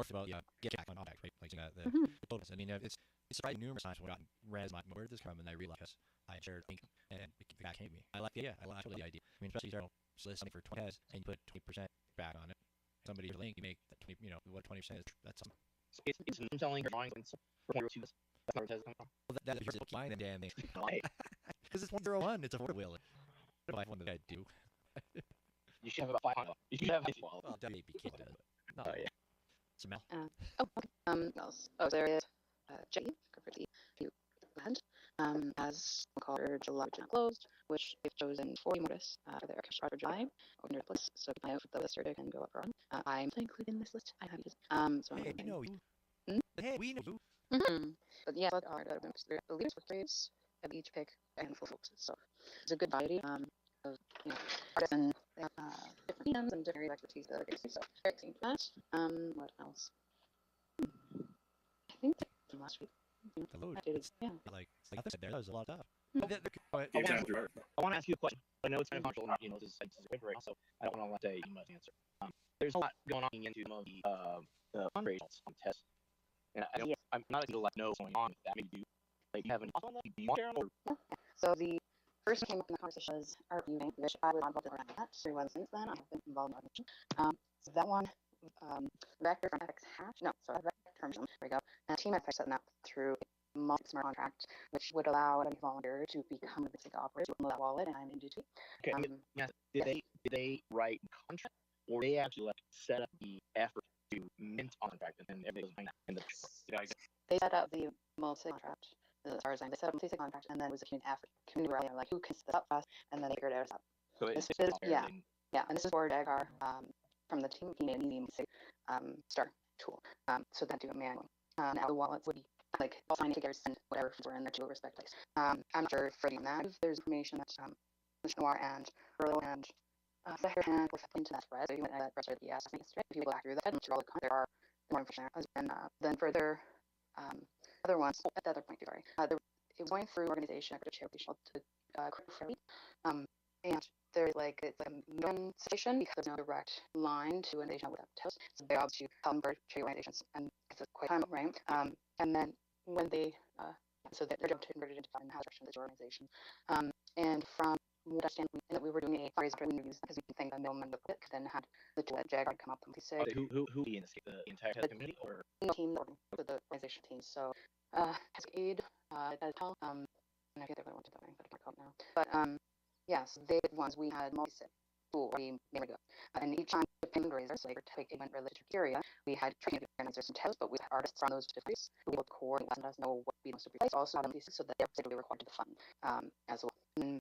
about get back on object, right? Like the bonus. I mean, it's surprising numerous times when I got res my where did this come and I realized I shared link and the guy came to me. I like the idea. I like the idea. I mean, especially if you solicit something for 20 heads and you put 20% back on it. Somebody your link, you make that 20. What 20% is? That's something. So it's selling or drawing for 0.02. That's not where it says. Well, that's you're just buying them damn things. Because it's 101. It's a four wheel. What do I do? You should have about 500. You should have 50. Well, WAP kid does. But Oh yeah. Smell. okay. What else? Oh, there is Jay for the land. As called July not closed, which they've chosen 40 Mortis for their cash for July. Open your list, so keep an eye out for the list or they can go up or on. I'm included in this list. I have used. So Hey, we know you. Hey, we know you. But yeah, but our the leaders for trades have each pick a handful of folks. So it's a good variety of artists and different mediums and different expertise that are good. So very exciting for that. What else? I think that's last week. The load. Yeah. Like I said, there was a lot of stuff. I want to ask you a question. I know it's kind of controversial. This is a good right now, so I don't want to let you much answer. There's a lot going on into some of the fundraisers on tests, and I'm not able to know what's going on with that. Maybe you have any thoughts on that? Do you want to share them? Or? So the first came up in the conversation was RP Bank, which I was involved in that. So since then, I've been involved in that. So that one, Vector from FX Hatch, no, sorry, Vector from there we go. And Team FX set up through a multi-smart contract, which would allow any volunteer to become a basic operator with that wallet and I'm into it. Okay, did they write contract, or they actually set up the effort to mint on contract and then everything was behind that? And they set up the multi-contract. As far as I know, they set up a multi contract, and then it was a community where like who can set this up fast, and then they figured it out. So this is, yeah, and this is where Dagar from the team he made an easy star tool. So that do it manually. Now the wallets would be like signing figures and whatever were in there to a respect place. I'm not sure if Freddie and that if there's information that Noir and Earl and Zahir and were into that thread. So you went that thread yesterday. If you go back through that and through all the content, there are more information there. And then further other ones at the other point, sorry. It was going through organization to charity to Freddie. And there's like it's like a known station because there's no direct line to an organization without test. So they're able to help charity organizations and it's quite time right. And then when they so they're able to convert it into how structure this organization. And from what I understand, we were doing a fundraiser when we used because we can think the middleman would click, then had the two Jaguar come up and say Who in this the entire test community or no team for the organization team. So Cascade, Adel, and I think they're going to that, but I can't recall now. But yes, they were the ones we had multi-set tool we made go. And each time the fundraisers, like take event related to area, we had training organizers and tests, but we had artists from those different who would coordinate and let us know what we must replace. Also have them so that they're particularly required to fund as well. And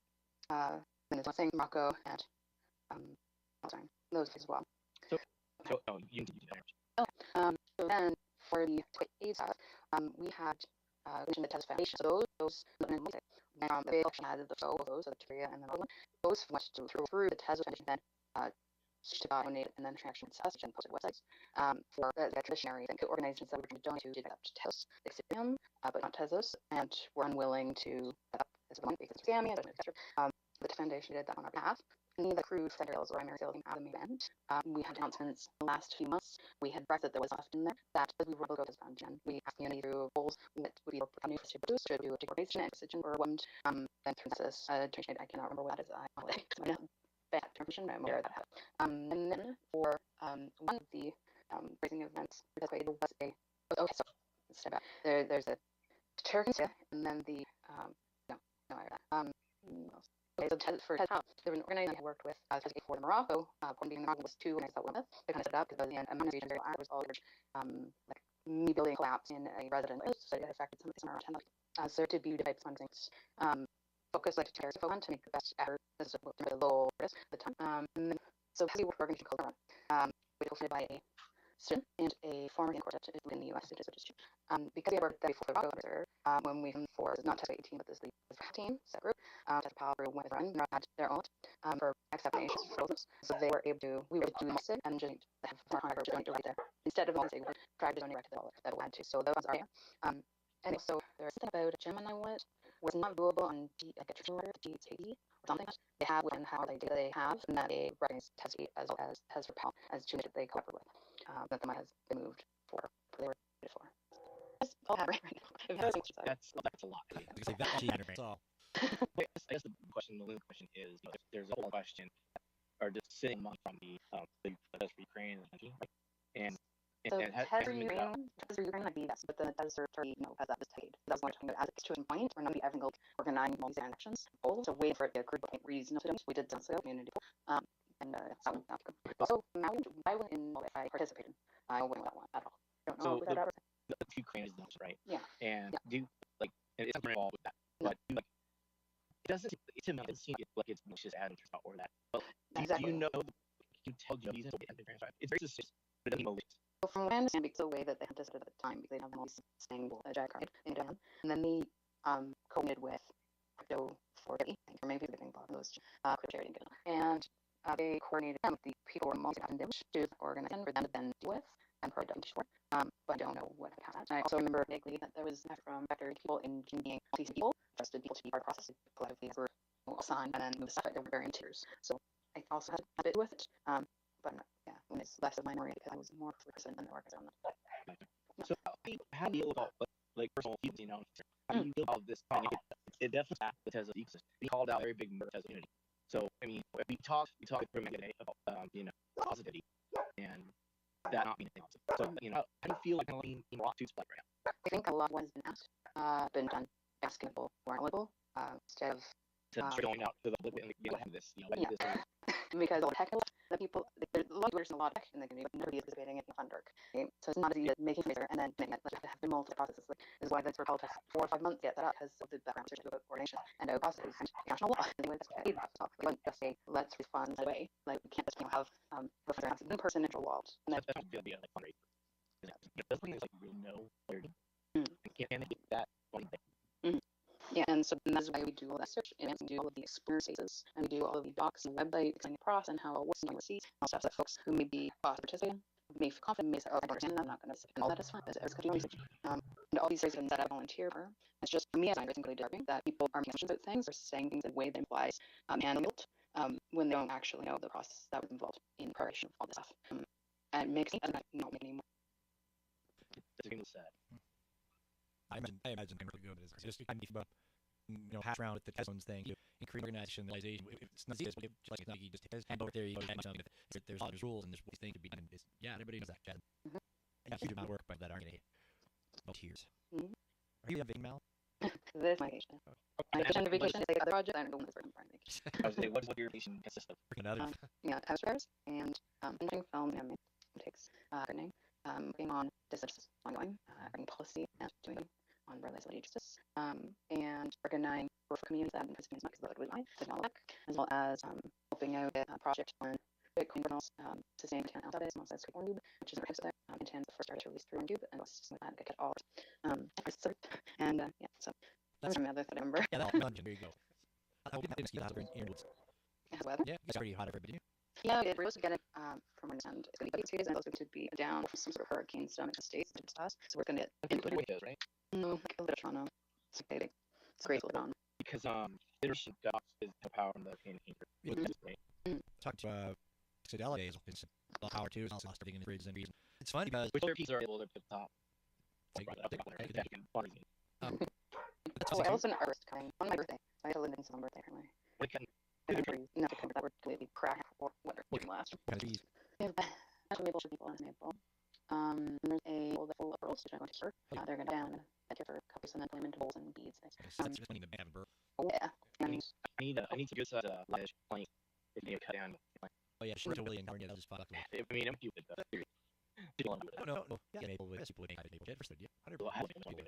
there's one thing Morocco and sorry, those as well. So so then for the aid stuff, we had mentioned the Test Foundation. So those they had the show of those of the and then other one. Those went through the Test Foundation, then to donate and then traction us and posted websites for the traditionary organizations that were trying to donate to did that to Tezos, Exipium, but not Tezos, and were unwilling to set up as one because it's scammy, etc. The foundation did that on our behalf. And the crew federals or primary sales at the main event. We had announcements the last few months. We had Brexit that was left in there that we were able to go to Gen. We asked the community through polls what would be the new to produce, to do a particular based and precision or one and through this I cannot remember what that is. I know bad information, I'm aware of that. And then for one of the raising events, there was a okay, so let's step back. There's a Turkish and then the okay, so for TED Talk, there was an organization I worked with for Morocco. Being Morocco was two organizations that went with. They kind of set up because the region was all like me building collapse in a resident, so it affected some around 10. So to be types of things, focus like to focus to make the best effort as a low risk at the time. So as we work organization called we hosted by a student and a former quartet in the U.S. Because we had worked there before when we for not test 18 but this team set group test power went with run had their own for examinations so they were able to we were doing it and just have 400 to right there instead of only try to donate right to the dollar that we had to so that was our and so there was something about a Gemini wallet was not doable on like a traditional writer, GTD or something. They have within how they data they have, and that they recognize test as well as has for PAL as two that they collaborate with. That the money has been moved for they were for. That's all I have right now. That's a lot. I guess the question, the little question is, there's a whole question, are just sitting money from the test for Ukraine and so Ukraine might be yes, but the desert Turkey, as that was paid. That was one as a situation point, we're not be every organizing multi actions. So wait for it to accrue reasonable. We did so community. So I wouldn't in if I participated. I wouldn't that one at all. I don't know so that the Ukraine is done, right? Yeah. And do like and it's not involved with that. But like it doesn't seem like it's malicious ad or that. But do you know you can tell reasons it's very suspicious, but it doesn't malicious. So from what I understand, because the way that they had tested at the time, because they have all these staying jack card and then they coordinated with Crypto 40, or maybe they're getting those crypto charity, and they coordinated them with the people who were most to organize for them to then deal with and probably done before. But I don't know what happened. I also remember vaguely that there was from Vector people in being people, trusted people to be part of the process, collectively were assigned and then moved aside. They were very in tears. So I also had a bit with it. But yeah, when it's less of my memory because I was more person than the workers on that. So how do you feel about like personal feelings, how do you feel about this? It definitely the Tesla ecosystem. We called out a very big Tesla community. So I mean, we talked for a minute about positivity and that not being positive. So how do you feel like in Rock 2's play right now? I think a lot has been asked, been done, asking people who aren't legal, instead of going out to the public and have this, because all the technical the people there's a lot of a lot of tech in the community, but nobody is participating in fun work. Okay? So it's not as easy as making a and then doing it. Like, have multiple processes. Like, this is why that's called 4 or 5 months to get that up, because of the background research of coordination and processes and national law. And we wouldn't just say let's refund right away. Like we can't just have in person into a wall. And that's going to be a fundraiser. It doesn't like really know what you're doing. Mm. Can keep that one thing. Mhm. Yeah, and so that's why we do all that search and we do all of the explorer phases and we do all of the docs and website explaining the process and how it works and what seats, all stuff that folks who may be participating may feel confident, may say, oh, I don't understand that, I'm not going to, and all that is fine. It's good to do research. And all these things that I volunteer for. It's just for me as I'm really disturbing that people are making assumptions about things or saying things in a way that implies handled when they don't actually know the process that was involved in the preparation of all this stuff. And it makes me not make anymore. It's really sad. I imagine I'm really good at this. Just about hash around with the test zones thing, increase organization, realization. It's not easy, but just like you just hand over there, you go something. There's rules and there's ways things to be done. Yeah, everybody knows that. Mm-hmm. Yeah, huge amount of work, but that aren't gonna volunteers. Mm-hmm. Are you having Mal? This is my vacation. My vacation is like other project. I'm doing this for vacation. I was saying, what does your vacation consist of? Yeah, house repairs and editing film and takes gardening, working on decisions ongoing, writing policy and doing on realizability justice, and organizing for communities that have been participating in because with my technology, as well as helping out a project on Bitcoin journals, sustained content database, as well as Bitcoin which is a website, intends the first artist released through YouTube, and was something that get all and yeah, so that's some other thing I remember. Yeah, that's dungeon. There you go. I hope you have in woods. Has weather? Yeah, it's pretty hot everybody. Yeah, we're supposed to get it from what I understand. It's going to be 2 days and it's supposed to be down for some sort of hurricane storm in the States. So we're going to get Windows, right? No, like a little Toronto. It's okay. It's great to live on. Because leadership got is the power in the campaign. Talk to Citadel days. It's power too. It's lost everything in the grids and reason. It's funny because which other pieces are able to put the top. Oh, I also an artist coming on my birthday. I had to live in some birthday apparently. Not to cover that word completely crack or whatever last. We have actually maple people on maple. There's a bowl full of pearls, which I'm going to keep. They're going to down at here for a couple and then put them into bowls and beads. That's just funny the man burr. Oh yeah. I need to get a ledge plank if you cut down. Oh yeah, sure. Totally incarnate. That was just fucked up. I mean, I'm cute, but no. Yeah, maple with people with maple kid first, yeah. 100%.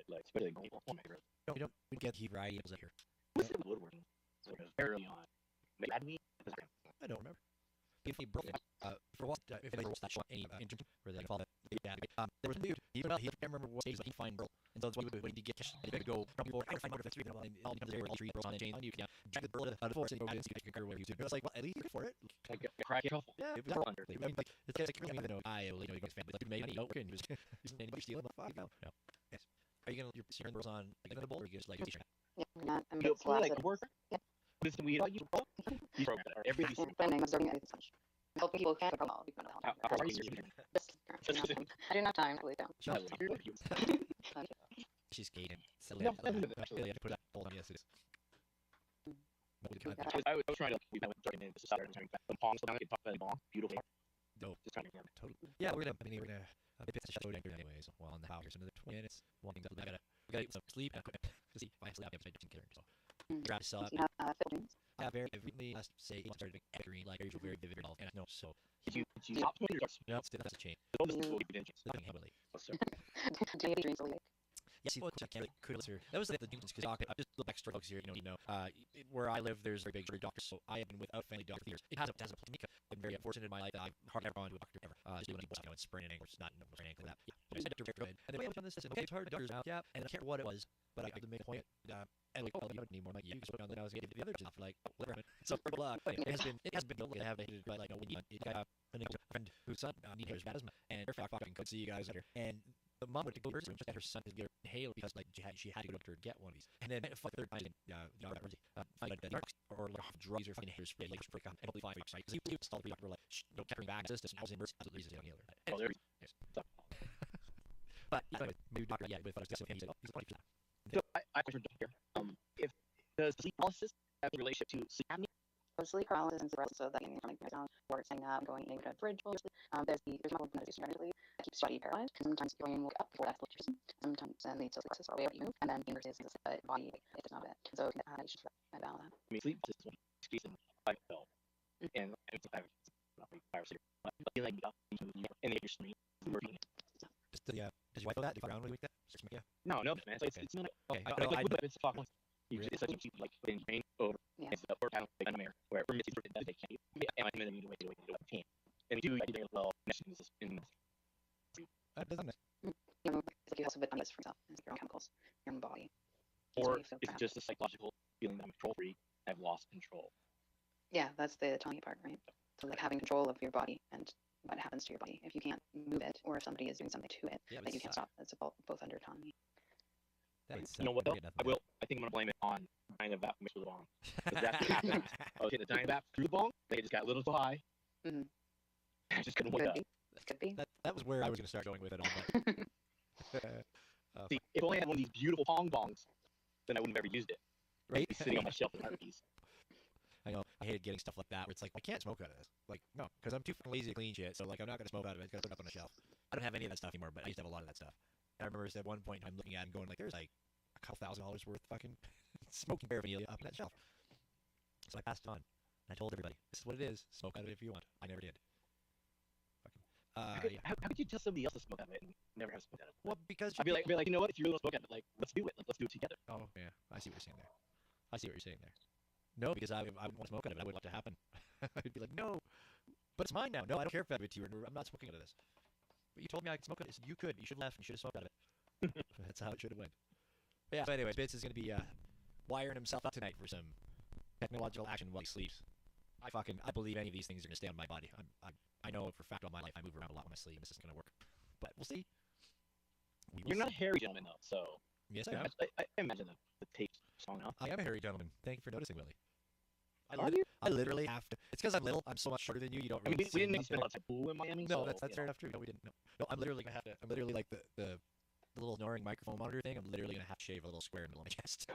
Like especially maple. Oh my god. No, we don't. We get the variety of here. What's the woodworking? Early on. Maybe I don't remember. If he broke it, for what, if they rolled that shot, any intern where they fall that, yeah, there was a dude, he can't remember what stage, but he'd find Burl. And so that's why when he get cash, he'd go, from before, I find out if that's 3, and it all becomes there, all 3 rolls on the chain, and you can drag the Burl out of the force, and you go, and you can concur whatever you do. But it's like, well, at least you get for it. Like a crack shuffle. Yeah, it was under. I mean, like, it's like, I don't know, I will, you know, family, like, made money, and he was, anybody stealing, fuck, no. Yes. Are you gonna, you're sharing Burls on, like, another bowl, or are you just, like, t-shirt? Yeah, we're not, I'm you play like work? Yeah. With the weed, you broke? You broke it. Every my name is starting at such. Helping people can't go all. How are you? I didn't have time to lay down. She's skating. So yeah, I have to put that hold on. Yes, it is. I was trying to leave that during the Saturday and the palms down. Get top of the ball. Beautiful. Dope. Just trying to get totally. Yeah, we're gonna pitch the show anchor anyways. While in the house, another 20 minutes. One thing that I gotta get some sleep and equipment to see if I sleep. I didn't care. So. Grab yourself up. Yeah, very recently, last say, I started green, like, very vivid, and I know, so. Did you stop putting your no, that's a change. Nothing heavily. Yeah, see, I can't really could answer. That was the Newtons, because I just look extra folks here, you know, where I live, there's very big doctors, so I have been without family doctor for years. It hasn't put me. I've been very unfortunate in my life that I've hardly ever gone to a doctor ever. Just doing in sprain and ankle, just not sprain ankle like that. Yeah, I said doctor, go ahead. And then I was on this system. Okay, it's hard, doctors out, yeah, and I can't remember what it was, but I had to make a point. And like, oh, you don't need more. Like, you just put on the nose and get the other stuff. Like, whatever. So, for luck, it has been good. I have hated, but like, no, when you, I have a friend whose son needs asthma, and they're fucking could see you guys later. And the mom went to go to her room just at her son to get her inhaled because like she had to go to her get one of these. And then fuck the third time, find the drugs or like drugs or fucking hair spray, like spray and hopefully 5 weeks, right? Because he installed the doctor like, don't kept bring back assistance, and I was in verse absolutely reason to heal her. Oh, there yes. But anyway, maybe doctor, yeah, with what I was discussing, he said, oh, he's a 20%. So I question here. If does sleep paralysis have a relationship to sleep apnea? Sleep paralysis and sleep so that you can make sound or saying that going into a bridge. There's multiple medication generally that keeps body paralyzed. Sometimes your brain will get up before that's electricity. Sometimes then leads to paralysis or way up you move, and then the inverse is the body it does not have it. So you should balance that. I mean, sleep is one species I felt, and it's I virus here. But you like and your stream working. Just does your wife know that? Do you around with that? Yeah. No, man. It's not. Okay. It's fuck. It's such a cheap like in brain over. It's the fourth panel like America where for Missy they can't. And I'm in the need to wait. And do I did well. In that doesn't. it's like you also put on this for yourself. It's like your own chemicals, your own body. That's Or why you feel is it crap. just a psychological feeling that I'm control freak? I've lost control. Yeah, that's the autonomy part, right? So like having control of your body and what happens to your body. If you can't move it, or if somebody is doing something to it that you can't stop, that's both under autonomy. You know what though? I think I'm gonna blame it on dying of that mixed with the bong. Because that's what happened. I was hitting the dying back through the bong. They just got a little too high. Mm-hmm. I just couldn't wake up. Could be. That was where I was going to start going with it all. See, if only I had one of these beautiful pong bongs, then I wouldn't have ever used it. Right? It's sitting on my shelf in heartbeats. I know. I hated getting stuff like that where it's like, I can't smoke out of this. Like, no, because I'm too fucking lazy to clean shit. So, like, I'm not going to smoke out of it. It's going to put it up on a shelf. I don't have any of that stuff anymore, but I used to have a lot of that stuff. And I remember at one point I'm looking at it and going, like, there's like a couple $1,000 worth of fucking smoking paraphernalia up on that shelf. So I passed it on. And I told everybody, this is what it is. Smoke out of it if you want. I never did. How could you tell somebody else to smoke out of it and never have smoked out of it? Well, because I'd be like, you know what? If you really want to smoke out of it, like, let's do it. Let's do it together. Oh, yeah. I see what you're saying there. I see what you're saying there. No, because I wouldn't want to smoke out of it. I wouldn't want it to happen. I'd be like, no, but it's mine now. No, I don't care if I do it to you. I'm not smoking out of this. But you told me I could smoke out of it. You could. You should have left. You should have smoked out of it. That's how it should have went. But yeah, so anyways, Bits is going to be wiring himself up tonight for some technological action while he sleeps. I believe any of these things are going to stay on my body. I know for a fact all my life I move around a lot when I sleep. This isn't going to work. But we'll see. You're not a hairy gentleman, though, so... Yes, I am. I imagine the tape's strong enough. I am a hairy gentleman. Thank you for noticing, Willie. Are you? I literally have to. It's because I'm little. I'm so much shorter than you. You don't really. We didn't spend a lot of time pool in Miami. No, so, that's fair enough. True. No, we didn't. No, I'm literally gonna have to. I'm literally like the little snoring microphone monitor thing. I'm literally gonna have to shave a little square in the middle of my chest.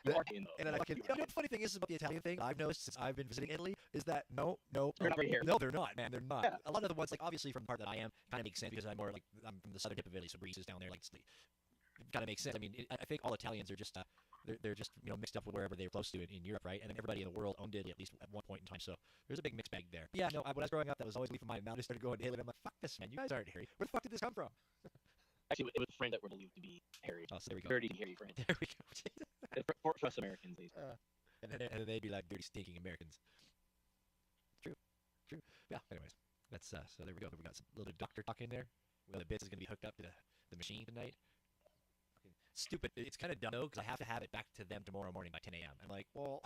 You are in, though. And then the funny thing is about the Italian thing I've noticed since I've been visiting Italy is that no, They're not right here. no, they're not, man. They're not. Yeah. A lot of the ones, like obviously from the part that I am, kind of makes sense because I'm more like I'm from the southern tip of Italy, so Greece is down there, like it kind of makes sense. I mean, I think all Italians are just they're just mixed up with wherever they're close to in Europe, right? And then everybody in the world owned Italy at least at one point in time. So there's a big mixed bag there. Yeah, no, when I was growing up, that was always leaving my mind. Now I started going to Italy, and I'm like, fuck this, man. You guys aren't hairy. Where the fuck did this come from? Actually, it was a friend that were believed to be hairy. Oh, so there we go. Dirty, hairy friends. There we go. for us Americans, these. And then they'd be like dirty, stinking Americans. True. Yeah. Anyways, that's so there we go. We got some little doctor talk in there. Well, the Bits is gonna be hooked up to the machine tonight. Stupid. It's kind of dumb though, because I have to have it back to them tomorrow morning by 10 a.m. I'm like, well,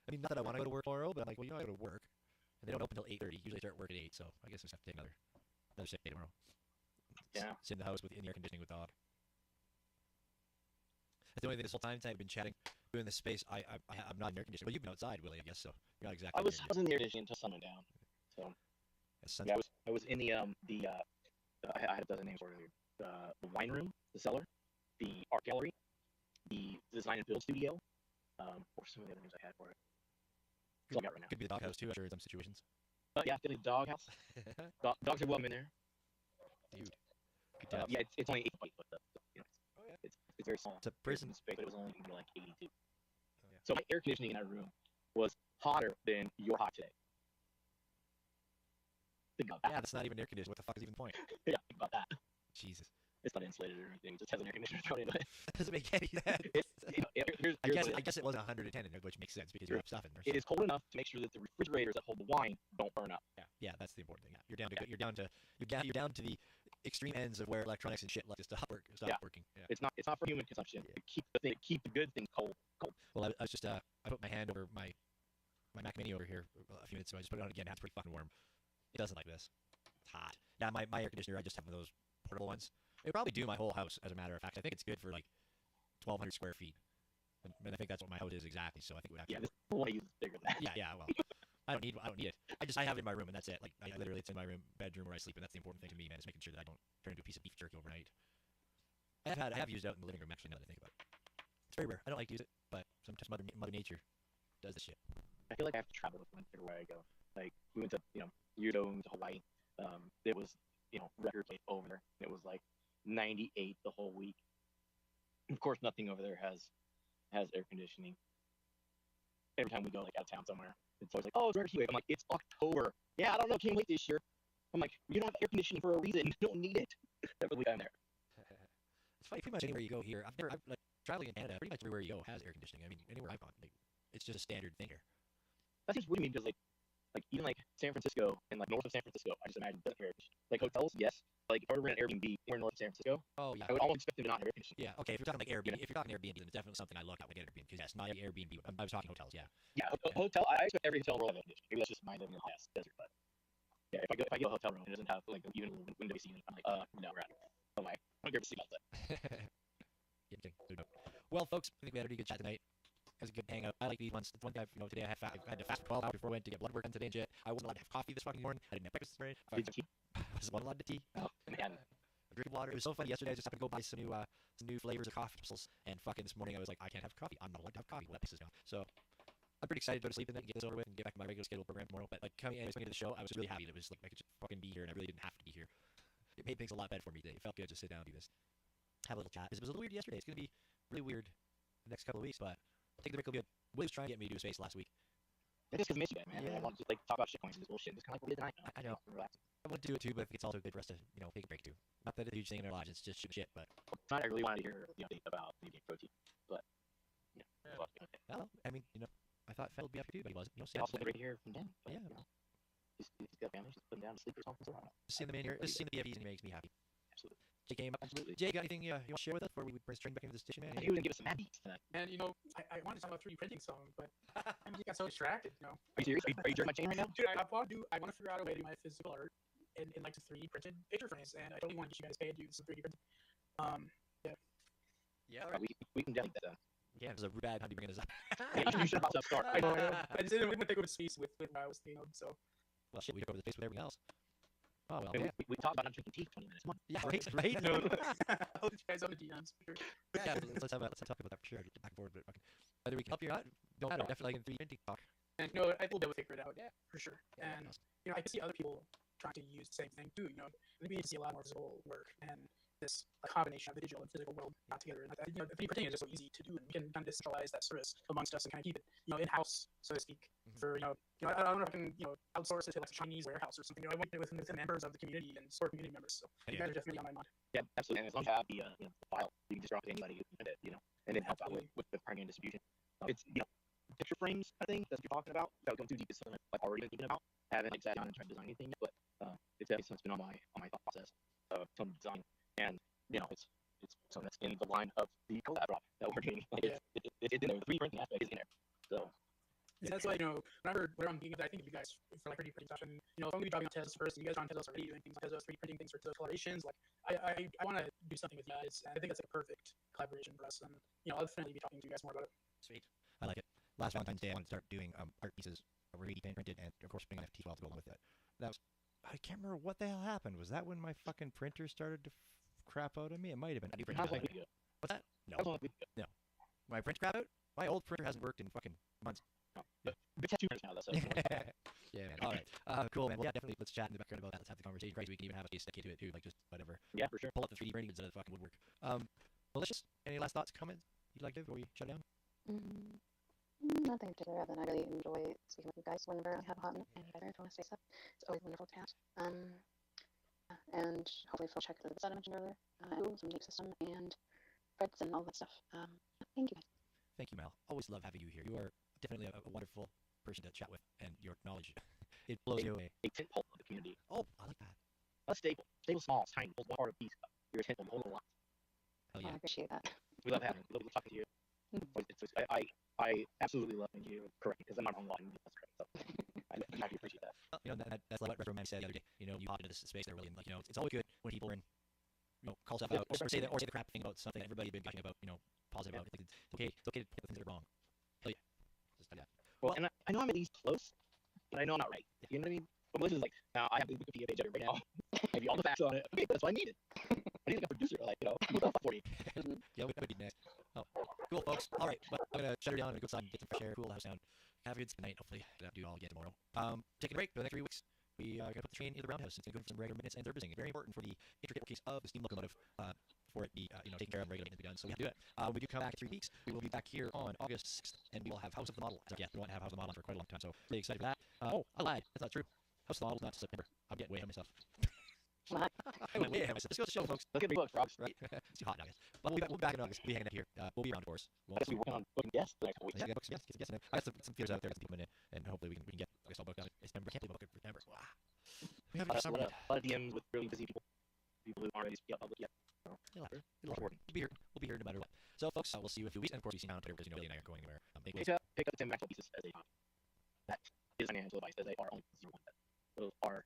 I mean, not that I want to go to work tomorrow, but I'm like, well, I go to work, and they don't open until 8:30. Usually start work at 8, so I guess I just have to take another sick day tomorrow. Yeah. Sit in the house in the air conditioning with dog. That's the only thing this whole time I've been chatting, doing this space. I'm not in air conditioning. Well, you've been outside, Willie, I guess, so you're not exactly. I was in the air conditioning until sun went down. So. Yeah, I was in the I had a dozen names for it. The wine room, the cellar, the art gallery, the design and build studio, or some of the other names I had for it. That's all I got right now. Could be the doghouse too. I'm sure in some situations. Yeah, the doghouse. Dogs are welcome in there. Dude. Yeah, it's only 8 feet, but it's very small. It's a prison space, but it was only like 82. Oh, yeah. So my air conditioning in our room was hotter than your hot today. Think about that. Yeah, that's not even air conditioning. What the fuck is even the point? Yeah, think about that. Jesus. It's not insulated or anything. It just has an air conditioner thrown into it. Doesn't make any sense. I guess it wasn't 110 in there, which makes sense because you have stuff in there. It is cold enough to make sure that the refrigerators that hold the wine don't burn up. Yeah, that's the important thing. Yeah. You're down to the extreme ends of where electronics and shit like to stop working. Yeah. It's not for human consumption. Yeah. Keep the good things cold. Well, I was just I put my hand over my Mac Mini over here a few minutes ago. I just put it on again. It's pretty fucking warm. It doesn't like this. It's hot. Now my air conditioner, I just have one of those portable ones. It would probably do my whole house, as a matter of fact. I think it's good for like 1,200 square feet. And I think that's what my house is exactly. So I think it would actually. Yeah, this one I use is bigger than that. Yeah. Well, I don't need it. I have it in my room, and that's it. Like I literally, it's in my bedroom where I sleep, and that's the important thing to me, man. Is making sure that I don't turn into a piece of beef jerky overnight. I have used it out in the living room actually. Now that I think about it, it's very rare. I don't like to use it, but sometimes Mother Nature does this shit. I feel like I have to travel with winter where I go. Like we went to Yudo, to Hawaii. It was record plate over there. It was like 98 the whole week. Of course, nothing over there has air conditioning. Every time we go like out of town somewhere, it's always like, oh, it's record heat wave. I'm like, it's October. Yeah, I don't know, can't wait this year. I'm like, you don't have air conditioning for a reason. You don't need it. That was the week I'm there. It's funny, pretty much anywhere you go here. I've like traveling in Canada. Pretty much everywhere you go has air conditioning. I mean, anywhere I've gone, it's just a standard thing here. That seems weird to me because like even like San Francisco and like north of San Francisco, I just imagine doesn't have air conditioning. Like hotels, yes, like if I were to rent an Airbnb anywhere north of San Francisco, Oh yeah. I would almost expect them to not have air conditioning. Yeah. Okay. If you're talking like Airbnb, if you're talking Airbnb, then it's definitely something I look at when I get Airbnb. Because yes, not every Airbnb. I was talking hotels. Yeah. Yeah, a hotel. I expect every hotel in the world to have air conditioning. Maybe that's just my living in the highest desert, but yeah, if I go to a hotel room and it doesn't have like even a window AC, I'm like, no, we're out. Oh my, I don't care to sleep outside. Well, folks, I think we had a pretty good chat tonight. It was a good hangout. I like these ones. It's one thing today I had to fast for 12 hours before I went to get blood work done today and shit. I wasn't allowed to have coffee this fucking morning. I didn't have breakfast this morning. I wasn't allowed to tea. Oh man. Drink water. It was so funny. Yesterday I just happened to go buy some new flavors of coffee capsules, and fucking this morning I was like, I can't have coffee. I'm not allowed to have coffee. Well, that pisses me off. So I'm pretty excited to go to sleep tonight and get this over with and get back to my regular scheduled program tomorrow. But like coming into the show, I was really happy that it was like I could just fucking be here, and I really didn't have to be here. It made things a lot better for me today. It felt good to sit down and do this, have a little chat. It was a little weird yesterday. It's gonna be really weird the next couple of weeks, but I think the Rick will be good. Willie was trying to get me to do a space last week. It's just because I miss you guys, man. Yeah. I want to just like talk about shitcoins and this bullshit. Just kind of like we did tonight. I know. Relaxing. I want to do it too, but I think it's also good for us to take a break too. Not that it's a huge thing in our lives. It's just shit, but. Tonight I really wanted to hear the update about maybe protein, but yeah. Well, I mean, I thought Fed would be up here too, but he wasn't. Also great to hear from Dan. But, yeah. He's got family. Just put him down to sleep or something. So I don't know. Just seeing the man here, just seeing the BFEs makes me happy. Absolutely. Jay came up. Absolutely. Jay, got anything you want to share with us before we bring straight back into the station, man? He was gonna give us some mad beats tonight. And I wanted to talk about 3D printing some, but I just got so distracted. Are you serious? Are you jerking my chain right now? Dude, I want to figure out a way to do my physical art in like some 3D printed picture frames, and I totally want to get you guys paid to do some 3D printing. Yeah. Yeah. All right. We can definitely get that done. Yeah, it was a bad how do you bring this up? Yeah, you should have brought up Start. I know. I just didn't want to go to space with what I was thinking of, so. Well, shit, we took over the space with everything else. Oh well. Yeah. We talked about not drinking tea for 20 minutes. Come on. Yeah, right. No. I'll let you guys on the DMs for sure. Yeah, let's talk about that for sure. Get back and forth, but fucking whether we can help you or not, don't matter. Definitely like in 3D printing talk. And I will be able to figure it out. Yeah, for sure. And I can see other people trying to use the same thing too. I think we need to see a lot more physical work and this combination of the digital and physical world not together. And 3D printing is just so easy to do, and we can kind of decentralize that service amongst us and kind of keep it, in house, so to speak. For I don't know if I can outsource it to like a Chinese warehouse or something. I want it within members of the community and support community members. So you guys are definitely on my mind. Yeah, absolutely. And as long as you have the file, you can just drop it to anybody who can print it, and then help out with printing and distribution. It's picture frames, I think that's what you're talking about. Without going too deep, it's something I've already been thinking about. I haven't exactly on and tried to design anything yet, but it's definitely something that's been on my thought process of some design. And it's something that's in the line of the collab drop that we're doing. Like it's in there. The 3D printing aspect is in there. So yeah, that's why whenever I'm thinking of that, I think of you guys for like 3D printing stuff. And if I'm gonna be dropping on Tezos first, and you guys are on Tezos already doing things on Tezos, 3D printing things for Tezos collaborations. Like I want to do something with you guys, and I think it's like a perfect collaboration for us. And I'll definitely be talking to you guys more about it. Sweet, I like it. Last Valentine's Day, I wanted to start doing art pieces that were 3D printed, and of course putting an NFT file to go along with it. That was I can't remember what the hell happened. Was that when my fucking printer started to crap out on me? It might have been. What's that? No. No. My print crap out? My old printer hasn't worked in fucking months. It's 2 minutes now, though. So yeah, man. All right. Cool, man. Well, yeah, definitely. Let's chat in the background about that. Let's have the conversation. Christ, we can even have a case study to it too. Like just whatever. Yeah, for sure. Pull up the 3D printing instead of the fucking woodwork. Malicious. Any last thoughts, comments you'd like to before we shut down? Nothing particular other than I really enjoy speaking with you guys whenever I have a hot minute and you guys are want to say stuff. It's always wonderful to chat. And hopefully Phil check the website I mentioned earlier, some Leap System and Freds and all that stuff. Thank you guys. Thank you, Mal. Always love having you here. You are definitely a wonderful person to chat with, and your knowledge, it blows you away. A tentpole of the community. Oh, I like that. A staple. Staple small, it's tiny. Holds one part of a piece. You're a tentpole, hold a lot. Hell yeah. I appreciate that. We love having you. We love talking to you. I absolutely love you. Correct, because I'm not online. That's correct. So I appreciate that. That's like what Retro Man said the other day. You pop into this space there, really, and it's always good when people are in, call stuff out, or say the crap thing about something that everybody's been gushing about, positive about. It's okay to point the things that are wrong. Hell yeah. Just like that. Well, and I know I'm at least close, but I know I'm not right. You know what I mean? But Melissa's like, now I have the Wikipedia page right now. Maybe all the facts on it. Okay, that's what I needed. I need like a producer, like, what's up for you? Yeah, we would be next. Oh, cool, folks. All right, but I'm gonna shut her down and go outside and get some fresh air, cool house sound. Have a good night. Hopefully, do it all again tomorrow. Taking a break for the next 3 weeks. We are gonna put the train in the roundhouse. It's gonna go for some regular minutes and servicing. It's very important for the intricate workings of the steam locomotive. For it to be taken care of and regular maintenance to be done. So we have to do it. When we do come back in 3 weeks, we will be back here on August 6th, and we will have House of the Model. Yeah, we want to have House of the Model for quite a long time, so really excited for that. Oh, I lied. That's not true. House of the Model's not till September. I'm getting way ahead of myself. I went way ahead of myself. Let's go to the show, folks. Let's get booked, Frogs. Right? It's too hot in August. But we'll be back in August. We'll be hanging out here. We'll be around, of course. I guess we're working on booking guests the next week. Yeah, books, yes, get some guests in there. I got some theaters out there, get some people in it, and hopefully we can get August all booked out. It's September. I can't believe I'm booked for September. Wow. We have a lot of DMs with really busy people. people who aren't ready to speak up public yet. So, We'll be here. We'll be here no matter what. So, folks, we'll see you in a few weeks. And of course, you see down Twitter because you know Billy and I aren't going anywhere. we need to pick up the Tim Maxwell pieces as a that is financial advice as they are only 0.1. Those are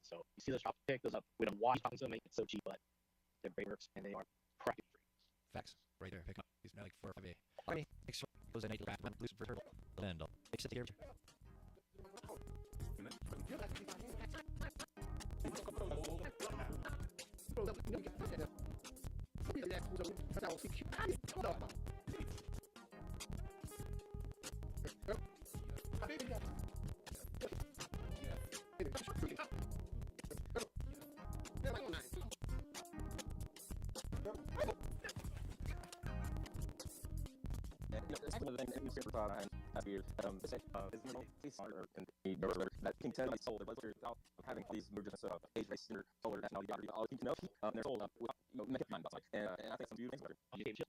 so you see those drops, pick those up. We don't watch talking to them, make it so cheap, but they're great works and they are practically free. Facts. Right there. Pick up. These are like 4 or 5 a. Okay. Thanks for those a night back. Blues for turtle. And I'll sit here. That can tell you sold without having these mergers of age race or solar nationality. All you can know, they're sold up with make it $9. And I think some few things about it.